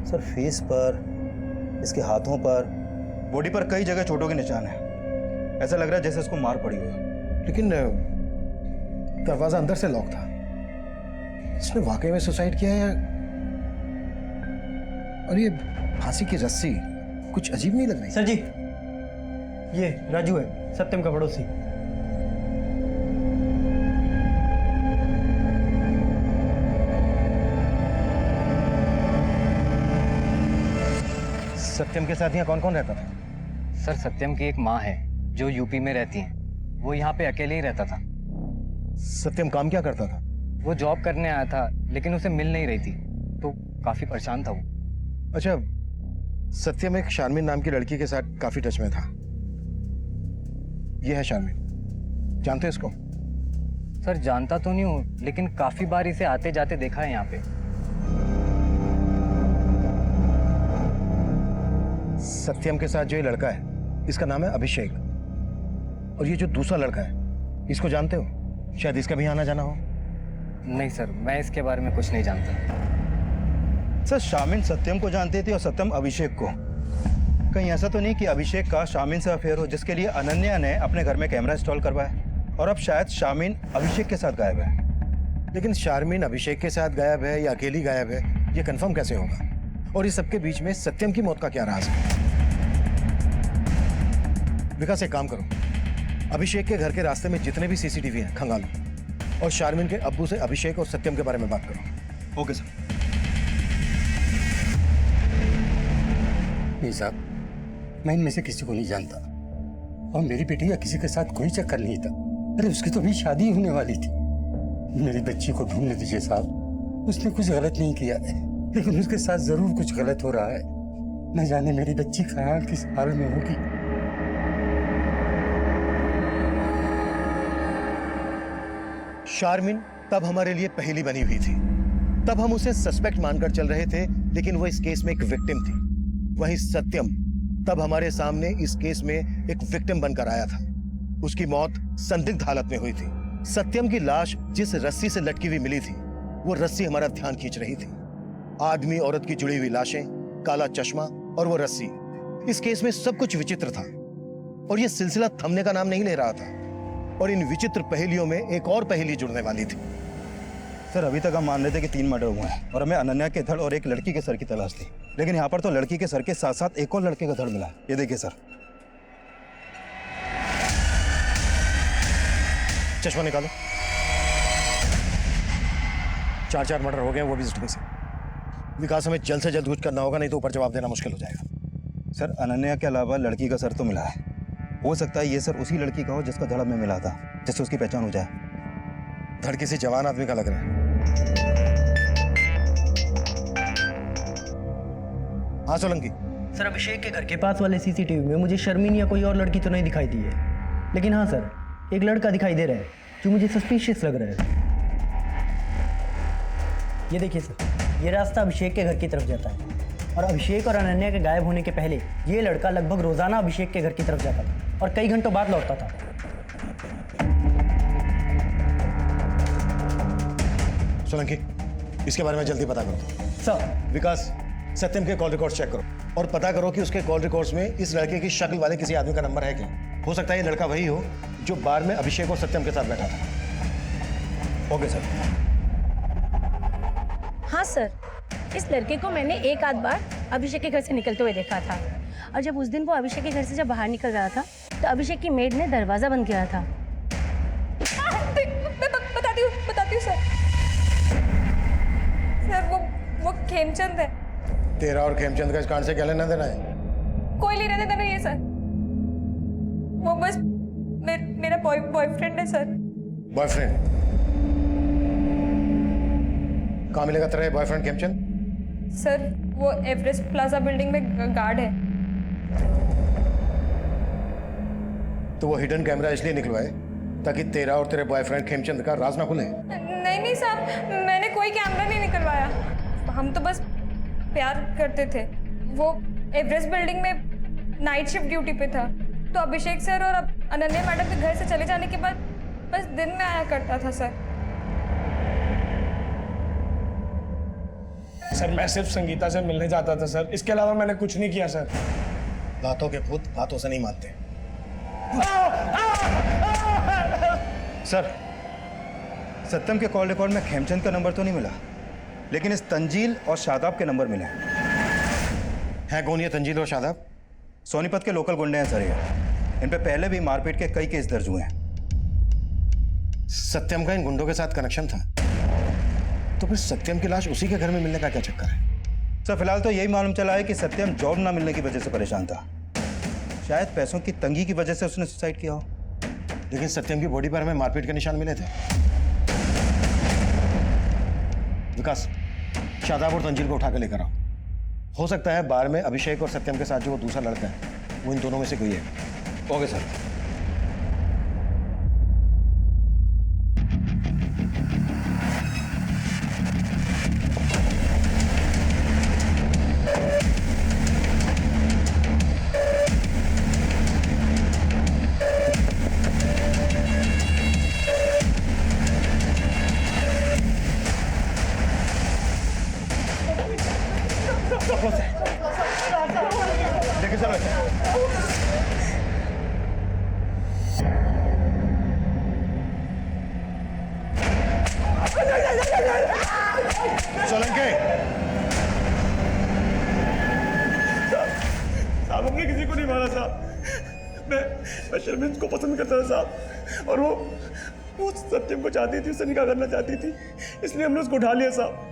सर, फेस पर, इसके हाथों पर, बॉडी पर कई जगह चोटों के निशान है। ऐसा लग रहा है जैसे इसको मार पड़ी हो। लेकिन दरवाजा अंदर से लॉक था। इसने वाकई में सुसाइड किया है? और ये फांसी की रस्सी कुछ अजीब नहीं लग रही? सर जी, ये राजू है, सत्यम का पड़ोसी। सत्यम के साथ यहाँ कौन कौन रहता था? सर सत्यम की एक माँ है जो यूपी में रहती है। वो यहाँ पे अकेले ही रहता था। सत्यम काम क्या करता था? वो जॉब करने आया था लेकिन उसे मिल नहीं रही थी, तो काफी परेशान था वो। अच्छा, सत्यम एक शारमिन नाम की लड़की के साथ काफी टच में था। ये है शारमिन, जानते हैं इसको? सर जानता तो नहीं हूँ, लेकिन काफी बार इसे आते जाते देखा है यहाँ पे। सत्यम के साथ जो ये लड़का है इसका नाम है अभिषेक, और ये जो दूसरा लड़का है इसको जानते हो? शायद इसका भी आना जाना हो। नहीं सर, मैं इसके बारे में कुछ नहीं जानता। सर शामिन सत्यम को जानती थी और सत्यम अभिषेक को। कहीं ऐसा तो नहीं कि अभिषेक का शामिन से अफेयर हो, जिसके लिए अनन्या ने अपने घर में कैमरा इंस्टॉल करवाया और अब शायद शामिन अभिषेक के साथ गायब है। लेकिन शारमीन अभिषेक के साथ गायब है या अकेली गायब है, ये कंफर्म कैसे होगा? और इस सबके बीच में सत्यम की मौत का क्या राज है? विकास, एक काम करो, अभिषेक के घर के रास्ते में जितने भी सीसीटीवी हैं खंगालो और शारमीन के अब्बू से अभिषेक और सत्यम के बारे में बात करो। Okay sir. नहीं साहब, मैं इनमें से किसी को नहीं जानता और मेरी बेटी या किसी के साथ कोई चक्कर नहीं था। अरे उसकी तो अभी शादी होने वाली थी। मेरी बच्ची को ढूंढने दीजिए साहब, उसने कुछ गलत नहीं किया है, लेकिन उसके साथ जरूर कुछ गलत हो रहा है। न जाने मेरी बच्ची कहाँ किस हाल में होगी। शारमीन तब हमारे लिए पहेली बनी हुई थी। तब हम उसे सस्पेक्ट मानकर चल रहे थे, लेकिन वो इस केस में एक विक्टिम थी। वहीं सत्यम तब हमारे सामने इस केस में एक विक्टिम बनकर आया था। उसकी मौत संदिग्ध हालत में हुई थी। सत्यम की लाश जिस रस्सी से लटकी हुई मिली थी, वो रस्सी हमारा ध्यान खींच रही थी। आदमी औरत की जुड़ी हुई लाशें, काला चश्मा और वो रस्सी, इस केस में सब कुछ विचित्र था और ये सिलसिला थमने का नाम नहीं ले रहा था। और इन विचित्र पहेलियों में एक और पहेली जुड़ने वाली थी। सर अभी तक हम मान रहे थे कि 3 मर्डर हुए हैं और हमें अनन्या के धड़ और एक लड़की के सर की तलाश थी, लेकिन यहाँ पर तो लड़की के सर के साथ साथ एक और लड़के का धड़ मिला। ये देखिए सर। चश्मा निकालो। 4 मर्डर हो गए, वो भी इस ढंग से। विकास, हमें जल्द से जल्द कुछ करना होगा, नहीं तो ऊपर जवाब देना मुश्किल हो जाएगा। सर अनन्या के अलावा लड़की का सर तो मिला है। हो सकता है ये सर उसी लड़की का हो जिसका धड़ में मिला था, जिससे उसकी पहचान हो जाए। धड़ किसी जवान आदमी का लग रहा है। हाँ सोलंकी। सर, अभिषेक के घर के पास वाले सीसीटीवी में मुझे शर्मीन या कोई और लड़की तो नहीं दिखाई दी है, लेकिन हाँ सर, एक लड़का दिखाई दे रहा है जो मुझे सस्पिशियस लग रहा है। ये देखिए सर, ये रास्ता अभिषेक के घर की तरफ जाता है और अभिषेक और अनन्या के गायब होने के पहले ये लड़का लगभग रोजाना अभिषेक के घर की तरफ जाता था और कई घंटों बाद लौटता था। सोलंकी, इसके बारे में जल्दी पता करो। सर। विकास, सत्यम के कॉल रिकॉर्ड्स चेक करो और पता करो कि उसके कॉल रिकॉर्ड्स में इस लड़के की शक्ल वाले किसी आदमी का नंबर है क्या। हो सकता है ये लड़का वही हो जो बार में अभिषेक और सत्यम के साथ बैठा था। Okay sir. हाँ सर, इस लड़के को मैंने एक आध बार अभिषेक के घर से निकलते हुए देखा था और जब उस दिन वो अभिषेक के घर से जब बाहर निकल रहा था तो अभिषेक की मेड ने दरवाजा बंद किया था। बताती हूँ सर। सर वो खेमचंद है। तेरा और खेमचंद का इस कांड से क्या लेना देना है? कोई लेना देना नहीं है सर, वो बस मेरा बॉयफ्रेंड है सर। बॉयफ्रेंड? कहाँ मिलेगा तेरा बॉयफ्रेंड खेमचंद? सर, वो एवरेस्ट प्लाजा बिल्डिंग में गार्ड है। तो वो हिडन कैमरा इसलिए निकलवाए ताकि तेरा और तेरे बॉयफ्रेंड खेमचंद का राज ना खुले? नहीं साहब, मैंने कोई कैमरा नहीं निकलवाया। हम तो बस प्यार करते थे। वो एवरेस्ट बिल्डिंग में नाइट शिफ्ट ड्यूटी पे था, तो अभिषेक सर और अनन्या मैडम के घर से चले जाने के बाद बस दिन में आया करता था सर। सर, मैं सिर्फ संगीता से मिलने जाता था सर, इसके अलावा मैंने कुछ नहीं किया सर। बातों के भूत बातों से नहीं मानते। सर, सत्यम के कॉल रिकॉर्ड में खेमचंद का नंबर तो नहीं मिला, लेकिन इस तंजील और शादाब के नंबर मिले हैं। कौन ये तंजील और शादाब? सोनीपत के लोकल गुंडे हैं सर ये। इन पे पहले भी मारपीट के कई केस दर्ज हुए हैं। सत्यम का इन गुंडों के साथ कनेक्शन था, तो फिर सत्यम की लाश उसी के घर में मिलने का क्या चक्कर है? सर, फिलहाल तो यही मालूम चला है कि सत्यम जॉब ना मिलने की वजह से परेशान था। शायद पैसों की तंगी की वजह से उसने सुसाइड किया हो। लेकिन सत्यम की बॉडी पर हमें मारपीट के निशान मिले थे। विकास, शादाब और तंजील को उठा के लेकर आओ। हो सकता है बार में अभिषेक और सत्यम के साथ जो वो दूसरा लड़का है, वो इन दोनों में से कोई है। Okay sir. शर्मिन उसको पसंद करता था साहब, और वो सत्यम को चाहती थी, उससे निकाह करना चाहती थी, इसलिए हमने उसको उठा लिया साहब।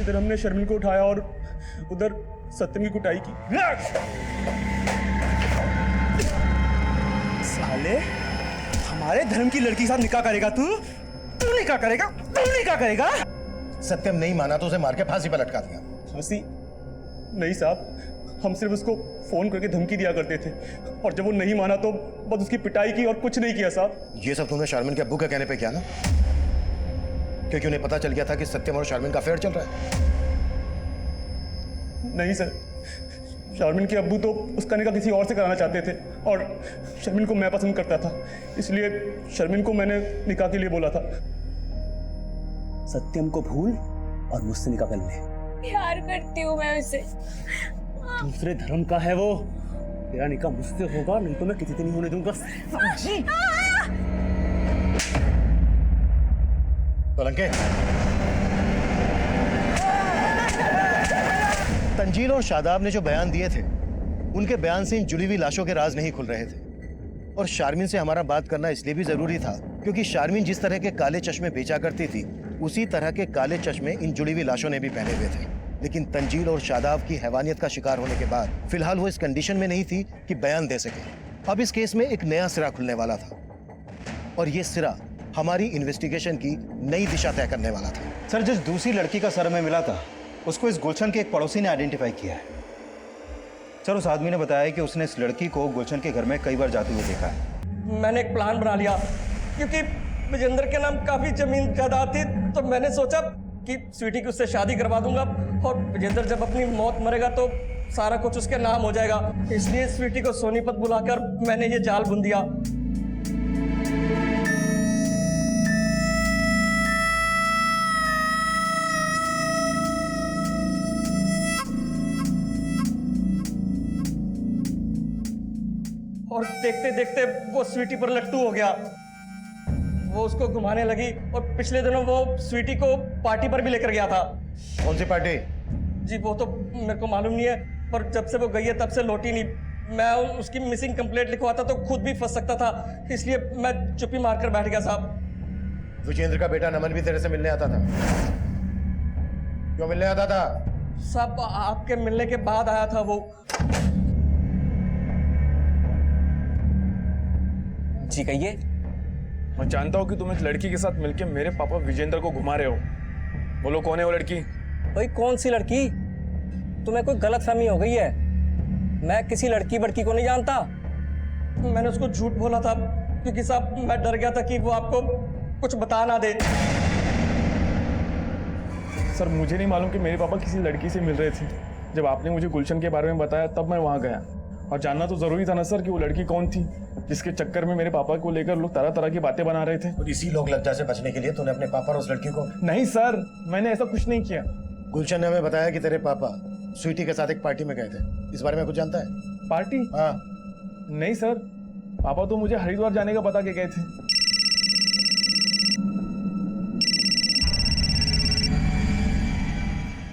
इधर हमने शर्मिन को उठाया और उधर सत्यम की कुटाई की। साले, हमारे धर्म की लड़की के साथ निकाह करेगा तू? तू निकाह करेगा? तू निकाह करेगा? सत्यम नहीं माना तो उसे मार के फांसी पर लटका दिया। फांसी नहीं साहब, हम सिर्फ उसको फोन करके धमकी दिया करते थे, और जब वो नहीं माना तो बस उसकी पिटाई की और कुछ नहीं किया साहब। ये सब तुमने शारमिन के अब्बू के कहने पे किया ना? क्योंकि उन्हें पता चल गया था कि सत्यम और शारमिन का अफेयर चल रहा है। नहीं सर, शारमिन के अब्बू तो उसका निकाह किसी और से कराना चाहते थे, और शर्मिन को मैं पसंद करता था, इसलिए शर्मिन को मैंने निकाह के लिए बोला था। सत्यम को भूल और मुझसे निकाह कर ले। प्यार करती हूँ मैं उसे। दूसरे धर्म का है वो। तेरा निकाह मुझसे होगा, नहीं तो मैं किसी से नहीं होने दूंगा। समझी? सोलंके, तंजील और शादाब ने जो बयान दिए थे, उनके बयान से इन जुड़ी हुई लाशों के राज नहीं खुल रहे थे। और शारमिन से हमारा बात करना इसलिए भी जरूरी था क्योंकि शारमिन जिस तरह के काले चश्मे बेचा करती थी, उसी तरह के काले चश्मे इन जुड़ी हुई लाशों ने भी पहने हुए थे। लेकिन तंजील और शादाब की हैवानियत का शिकार होने के बाद फिलहाल वो इस कंडीशन में नहीं थी कि बयान दे सके। अब इस केस में एक नया सिरा खुलने वाला था, और ये सिरा हमारी इन्वेस्टिगेशन की नई दिशा तय करने वाला था। सर, जिस दूसरी लड़की का सर में मिला था उसको इस गुलशन के एक पड़ोसी ने आइडेंटिफाई किया है। सर, उस आदमी ने बताया कि उसने इस लड़की को गुलशन के घर में कई बार जाते हुए देखा है। मैंने एक प्लान बना लिया, क्योंकि विजेंद्र के नाम काफी जमीन जायदाद थी, तो मैंने सोचा कि स्वीटी की उससे शादी करवा दूंगा, और विजेंद्र जब अपनी मौत मरेगा तो सारा कुछ उसके नाम हो जाएगा। इसलिए स्वीटी को सोनीपत बुलाकर मैंने ये जाल बुन दिया। और देखते देखते वो स्वीटी पर लट्टू हो गया। वो उसको घुमाने लगी, और पिछले दिनों वो स्वीटी को पार्टी पर भी लेकर गया था। कौन सी पार्टी? जी वो तो मेरे को मालूम नहीं है, पर जब से वो गई है तब से लौटी नहीं। मैं उसकी मिसिंग कंप्लेंट लिखवाता तो खुद भी फंस सकता था, इसलिए मैं चुप्पी मारकर बैठ गया साहब। विजेंद्र का बेटा नमन भी तेरे से मिलने आता था? क्यों मिलने आता था? साहब, आपके मिलने के बाद आया था वो। जी कहिए। मैं जानता हूँ कि तुम एक लड़की के साथ मिलकर मेरे पापा विजेंद्र को घुमा रहे हो। बोलो कौन है वो लड़की? भाई कौन सी लड़की? तुम्हें कोई गलतफहमी हो गई है। मैं किसी लड़की बड़की को नहीं जानता। मैंने उसको झूठ बोला था क्योंकि साहब मैं डर गया था कि वो आपको कुछ बता ना दे। सर, मुझे नहीं मालूम कि मेरे पापा किसी लड़की से मिल रहे थे। जब आपने मुझे गुलशन के बारे में बताया तब मैं वहाँ गया, और जानना तो जरूरी था ना सर कि वो लड़की कौन थी, जिसके चक्कर में मेरे पापा को लेकर लोग तरह तरह की बातें बना रहे थे। और इसी लोग लज्जा से बचने के लिए तूने अपने पापा और उस लड़की को? नहीं सर, मैंने ऐसा कुछ नहीं किया। गुलशन ने हमें बताया कि तेरे पापा स्वीटी के साथ एक पार्टी में गए थे। इस बारे में कुछ जानता है? पार्टी? हाँ। नहीं सर, पापा तो मुझे हरिद्वार जाने का बता के गए थे।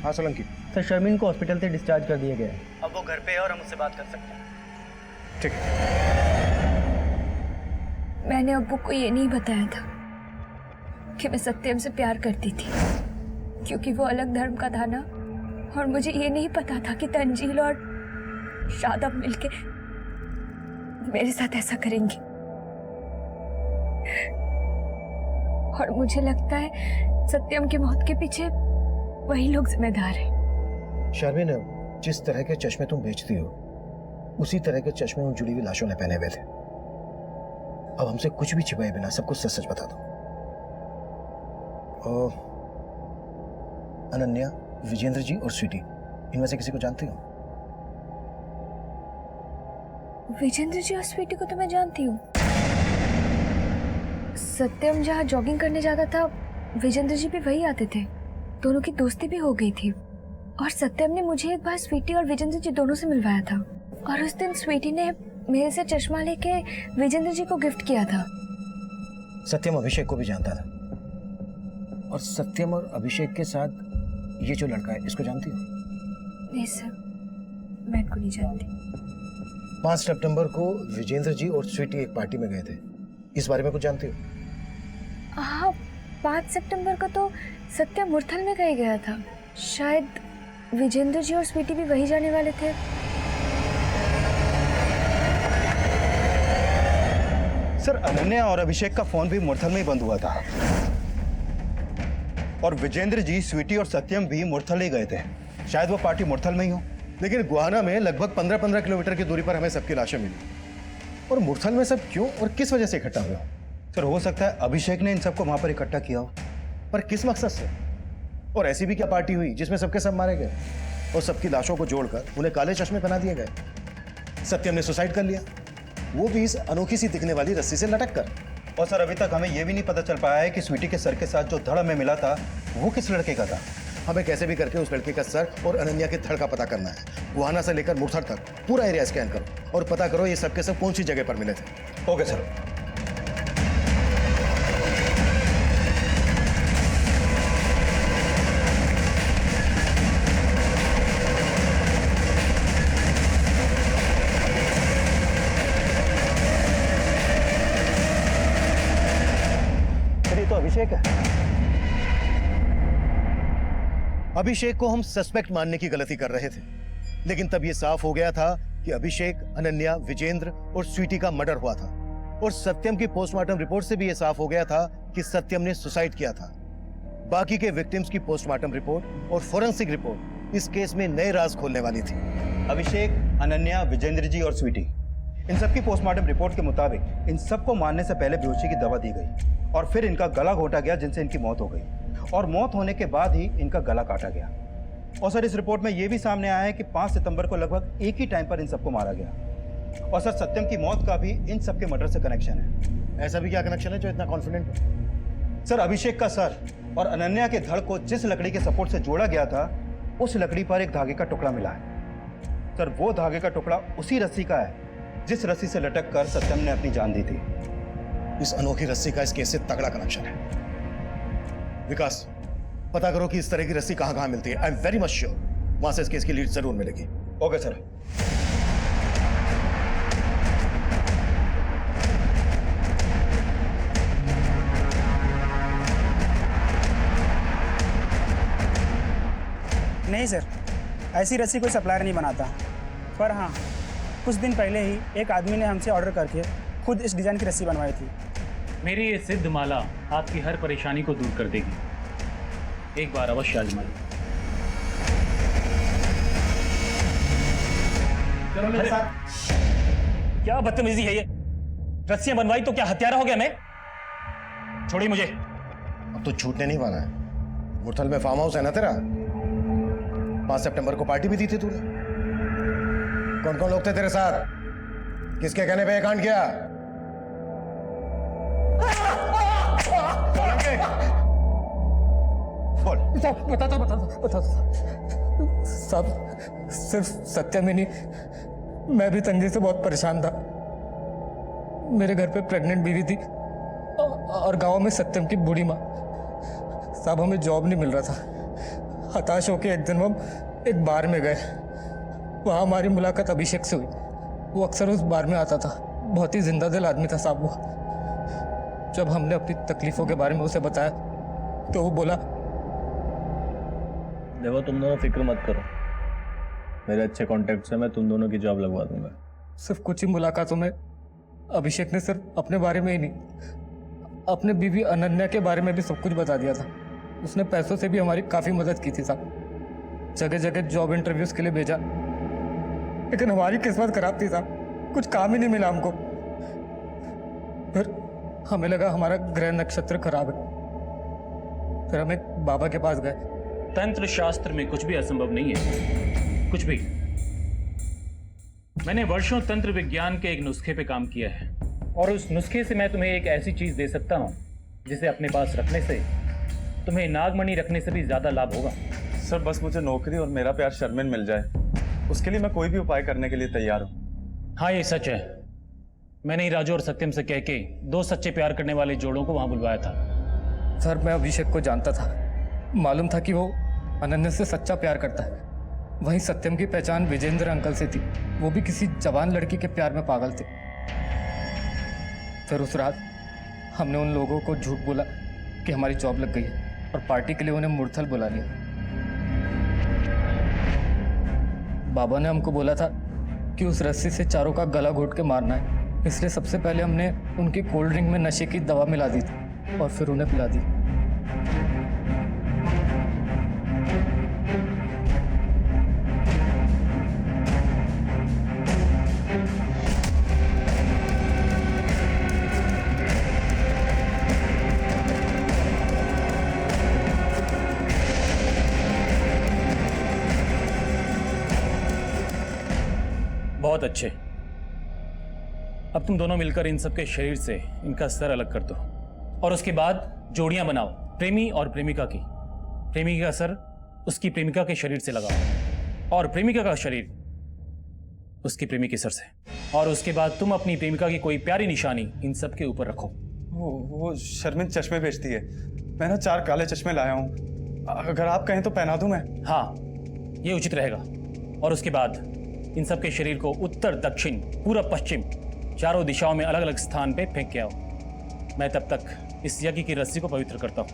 हाँ सोलंकी। सर, शर्मिन को हॉस्पिटल से डिस्चार्ज कर दिया गया है। अब वो घर पे है और हम उससे बात कर सकते हैं। ठीक है। मैंने अब्बू को ये नहीं बताया था कि मैं सत्यम से प्यार करती थी, क्योंकि वो अलग धर्म का था ना, और मुझे ये नहीं पता था कि तंजील और शादाब मिलके मेरे साथ ऐसा करेंगे। और मुझे लगता है सत्यम की मौत के पीछे वही लोग जिम्मेदार हैं। शर्मिन, जिस तरह के चश्मे तुम बेचती हो, उसी तरह के चश्मे उन जुड़ी हुई लाशों ने पहने हुए थे। अब हमसे कुछ भी छिपाए बिना सब कुछ सच सच बता दो। अनन्या, विजेंद्र जी और स्वीटी, इनमें से किसी को जानती हो? विजेंद्र जी और स्वीटी को तो मैं जानती हूँ। सत्यम जहाँ जॉगिंग करने जाता था, विजेंद्र जी भी वही आते थे। दोनों की दोस्ती भी हो गई थी, और सत्यम ने मुझे एक बार स्वीटी और विजेंद्र जी दोनों से मिलवाया था। और उस दिन स्वीटी ने मेरे से चश्मा लेके विजेंद्र जी को गिफ्ट किया था। सत्यम अभिषेक को भी जानता था, और सत्यम और अभिषेक के साथ ये जो लड़का है इसको जानती हो? नहीं सर, मैं इनको नहीं जानती। 5 सितंबर को विजेंद्र जी और स्वीटी एक पार्टी में गए थे, इस बारे में कुछ जानती हो? हाँ, 5 सितंबर को तो सत्या मुरथल में कहीं गया था। शायद विजेंद्र जी और स्वीटी भी वहीं जाने वाले थे। सर, अनन्या और अभिषेक का फोन भी मुरथल में ही बंद हुआ था और विजेंद्र जी, स्वीटी और सत्यम भी मुरथल ही गए थे। शायद वो पार्टी मुरथल में ही हो। लेकिन गुहाना में लगभग 15-15 किलोमीटर की दूरी पर हमें सबकी लाशें मिली, और मुरथल में सब क्यों और किस वजह से इकट्ठा हुए हो? सर, हो सकता है अभिषेक ने इन सबको वहां पर इकट्ठा किया हो। पर किस मकसद से? और ऐसी भी क्या पार्टी हुई जिसमें सबके सब मारे गए और सबकी लाशों को जोड़कर उन्हें काले चश्मे पहना दिए गए? सत्यम ने सुसाइड कर लिया, वो भी इस अनोखी सी दिखने वाली रस्सी से लटक कर। और सर, अभी तक हमें यह भी नहीं पता चल पाया है कि स्वीटी के सर के साथ जो धड़ हमें मिला था वो किस लड़के का था। हमें कैसे भी करके उस लड़के का सर और अनन्या के धड़ का पता करना है। गुहाना से लेकर मुरथल तक पूरा एरिया स्कैन करो और पता करो ये सब के सब कौन सी जगह पर मिले थे। Okay sir. तो अभिषेक है। अभिषेक को हम सस्पेक्ट मानने की गलती कर रहे थे, लेकिन तब यह साफ हो गया था कि अभिषेक, अनन्या, विजेंद्र और स्वीटी का मर्डर हुआ था। और सत्यम की पोस्टमार्टम रिपोर्ट से भी यह साफ हो गया था कि सत्यम ने सुसाइड किया था। बाकी के विक्टिम्स की पोस्टमार्टम रिपोर्ट और फोरेंसिक रिपोर्ट इस केस में नए राज खोलने वाली थी। अभिषेक, अनन्या, विजेंद्र जी और स्वीटी, इन सबकी पोस्टमार्टम रिपोर्ट के मुताबिक इन सबको मारने से पहले बेहोशी की दवा दी गई और फिर इनका गला घोटा गया, जिनसे इनकी मौत हो गई और मौत होने के बाद ही इनका गला काटा गया। और सर, इस रिपोर्ट में यह भी सामने आया है कि 5 सितंबर को लगभग एक ही टाइम पर इन सबको मारा गया। और सर, सत्यम की मौत का भी इन सबके मर्डर से कनेक्शन है। ऐसा भी क्या कनेक्शन है जो इतना कॉन्फिडेंट हो? सर, अभिषेक का सर और अनन्या के धड़ को जिस लकड़ी के सपोर्ट से जोड़ा गया था, उस लकड़ी पर एक धागे का टुकड़ा मिला है। सर, वो धागे का टुकड़ा उसी रस्सी का है जिस रस्सी से लटक कर सत्यम ने अपनी जान दी थी। इस अनोखी रस्सी का इस केस से तगड़ा कनेक्शन है। विकास, पता करो कि इस तरह की रस्सी कहां कहां मिलती है। I am very much sure वहां से इस केस की लीड जरूर मिलेगी। Okay sir. नहीं सर, ऐसी रस्सी कोई सप्लायर नहीं बनाता। पर हाँ, कुछ दिन पहले ही एक आदमी ने हमसे ऑर्डर करके खुद इस डिज़ाइन की रस्सी बनवाई थी। मेरी ये सिद्ध माला आपकी हर परेशानी को दूर कर देगी। एक बार अवश्य आजमाइए। चलो मेरे साथ। क्या बदतमीजी है ये? रस्सियां बनवाई तो क्या हत्यारा हो गया मैं? छोड़िए मुझे। अब तो छूटने नहीं वाला है। मुरथल में फार्म हाउस है ना तेरा? 5 सितंबर को पार्टी भी दी थी तूने। कौन कौन लोग थे तेरे साथ? किसके कहने पे ये कांड किया? बता साहब, सिर्फ सत्यम ही नहीं, मैं भी तंगी से बहुत परेशान था। मेरे घर पे प्रेग्नेंट बीवी थी और गांव में सत्यम की बूढ़ी माँ। साहब, हमें जॉब नहीं मिल रहा था। हताश होकर एक दिन हम एक बार में गए। वहाँ हमारी मुलाकात अभिषेक से हुई। वो अक्सर उस बार में आता था। बहुत ही जिंदा दिल आदमी था साहब वो। जब हमने अपनी तकलीफों के बारे में उसे बताया तो वो बोला, देखो तुम दोनों फिक्र मत करो, मेरे अच्छे कॉन्टेक्ट से मैं तुम दोनों की जॉब लगवा दूंगा। सिर्फ कुछ ही मुलाकातों में अभिषेक ने सिर्फ अपने बारे में ही नहीं, अपने बीवी अनन्या के बारे में भी सब कुछ बता दिया था। उसने पैसों से भी हमारी काफ़ी मदद की थी साहब। जगह जगह जॉब इंटरव्यूज के लिए भेजा, लेकिन हमारी किस्मत खराब थी साहब। कुछ काम ही नहीं मिला हमको। फिर हमें लगा हमारा ग्रह नक्षत्र खराब है। फिर हम एक बाबा के पास गए। तंत्र शास्त्र में कुछ भी असंभव नहीं है, कुछ भी। मैंने वर्षों तंत्र विज्ञान के एक नुस्खे पे काम किया है और उस नुस्खे से मैं तुम्हें एक ऐसी चीज दे सकता हूं जिसे अपने पास रखने से तुम्हें नागमणि रखने से भी ज्यादा लाभ होगा। सर, बस मुझे नौकरी और मेरा प्यार शर्मिन मिल जाए, उसके लिए मैं कोई भी उपाय करने के लिए तैयार हूँ। हाँ, ये सच है। मैंने ही राजू और सत्यम से कह के 2 सच्चे प्यार करने वाले जोड़ों को वहां बुलवाया था। सर, मैं अभिषेक को जानता था। मालूम था कि वो अनन्या से सच्चा प्यार करता है। वहीं सत्यम की पहचान विजेंद्र अंकल से थी, वो भी किसी जवान लड़की के प्यार में पागल थे। फिर उस रात हमने उन लोगों को झूठ बोला कि हमारी जॉब लग गई है और पार्टी के लिए उन्हें मुरथल बुला लिया। बाबा ने हमको बोला था कि उस रस्सी से चारों का गला घोट के मारना है, इसलिए सबसे पहले हमने उनकी कोल्ड ड्रिंक में नशे की दवा मिला दी थी और फिर उन्हें पिला दी। बहुत अच्छे। अब तुम दोनों मिलकर इन सबके शरीर से इनका स्तर अलग कर दो और उसके बाद जोड़ियां बनाओ प्रेमी और प्रेमिका की। प्रेमी का सर उसकी प्रेमिका के शरीर से लगाओ और प्रेमिका का शरीर उसकी प्रेमी के सर से, और उसके बाद तुम अपनी प्रेमिका की कोई प्यारी निशानी इन सब के ऊपर रखो। वो शर्मिन चश्मे बेचती है, मैं ना 4 काले चश्मे लाया हूँ, अगर आप कहें तो पहना दूं मैं? हाँ, ये उचित रहेगा। और उसके बाद इन सब के शरीर को उत्तर, दक्षिण, पूरब, पश्चिम चारों दिशाओं में अलग अलग स्थान पे फेंक के आओ। मैं तब तक इस यज्ञ की रस्सी को पवित्र करता हूं।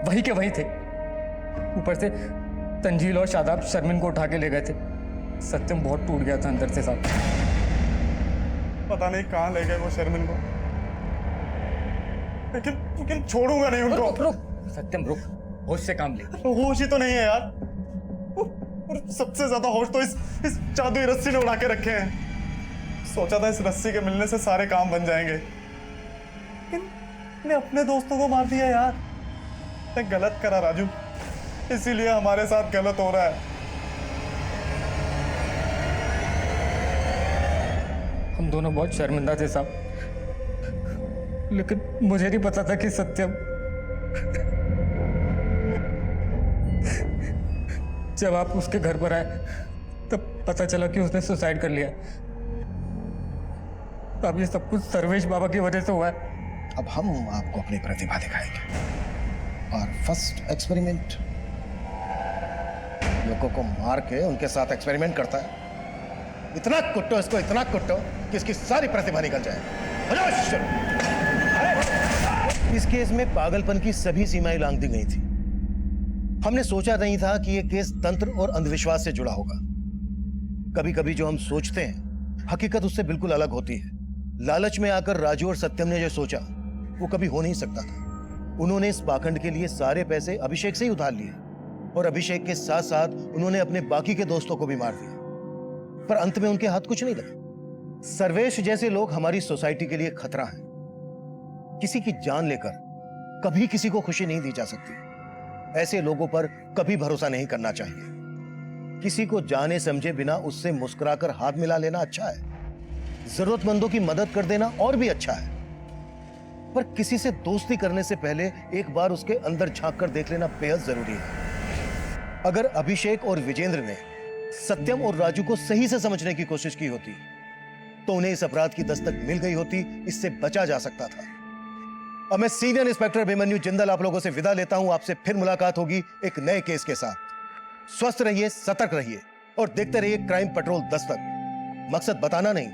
वही के वही थे, ऊपर से तंजील और शादाब शर्मिन को उठा के ले गए थे। सत्यम बहुत टूट गया था अंदर से साहब। पता नहीं कहाँ ले गए वो शर्मिन को, लेकिन छोड़ूंगा नहीं उनको। रुक, सत्यम रुक, होश से काम ले। होश ही तो नहीं है यार, और सबसे ज्यादा होश तो इस जादुई रस्सी ने उड़ा के रखे हैं। सोचा था इस रस्सी के मिलने से सारे काम बन जाएंगे, लेकिन अपने दोस्तों को मार दिया यार। मैं गलत करा राजू, इसीलिए हमारे साथ गलत हो रहा है। हम दोनों बहुत शर्मिंदा थे साहब, लेकिन मुझे नहीं पता था कि सत्यम जब आप उसके घर पर आए तब पता चला कि उसने सुसाइड कर लिया। अब ये सब कुछ सर्वेश बाबा की वजह से हुआ है। अब हम आपको अपनी प्रतिभा दिखाएंगे और फर्स्ट एक्सपेरिमेंट लोगों को मार के उनके साथ एक्सपेरिमेंट करता है। इतना कुट्टो इसको, इतना कुट्टो कि इसकी सारी प्रतिभा निकल जाए। इस केस में पागलपन की सभी सीमाएं लांघ दी गई थी। हमने सोचा नहीं था कि यह केस तंत्र और अंधविश्वास से जुड़ा होगा। कभी कभी जो हम सोचते हैं हकीकत उससे बिल्कुल अलग होती है। लालच में आकर राजू और सत्यम ने जो सोचा वो कभी हो नहीं सकता था। उन्होंने इस पाखंड के लिए सारे पैसे अभिषेक से ही उधार लिए और अभिषेक के साथ साथ उन्होंने अपने बाकी के दोस्तों को भी मार दिया, पर अंत में उनके हाथ कुछ नहीं लगा। सर्वेश जैसे लोग हमारी सोसाइटी के लिए खतरा हैं। किसी की जान लेकर कभी किसी को खुशी नहीं दी जा सकती। ऐसे लोगों पर कभी भरोसा नहीं करना चाहिए। किसी को जाने समझे बिना उससे मुस्कुराकर हाथ मिला लेना अच्छा है, जरूरतमंदों की मदद कर देना और भी अच्छा है, पर किसी से दोस्ती करने से पहले एक बार उसके अंदर झांक कर देख लेना बेहद जरूरी है। अगर अभिषेक और विजेंद्र ने सत्यम और राजू को सही से समझने की कोशिश की होती तो उन्हें इस अपराध की दस्तक मिल गई होती, इससे बचा जा सकता था। अब मैं सीनियर इंस्पेक्टर अभिमन्यु जिंदल आप लोगों से विदा लेता हूं। आपसे फिर मुलाकात होगी एक नए केस के साथ। स्वस्थ रहिए, सतर्क रहिए और देखते रहिए क्राइम पेट्रोल दस्तक। मकसद बताना नहीं,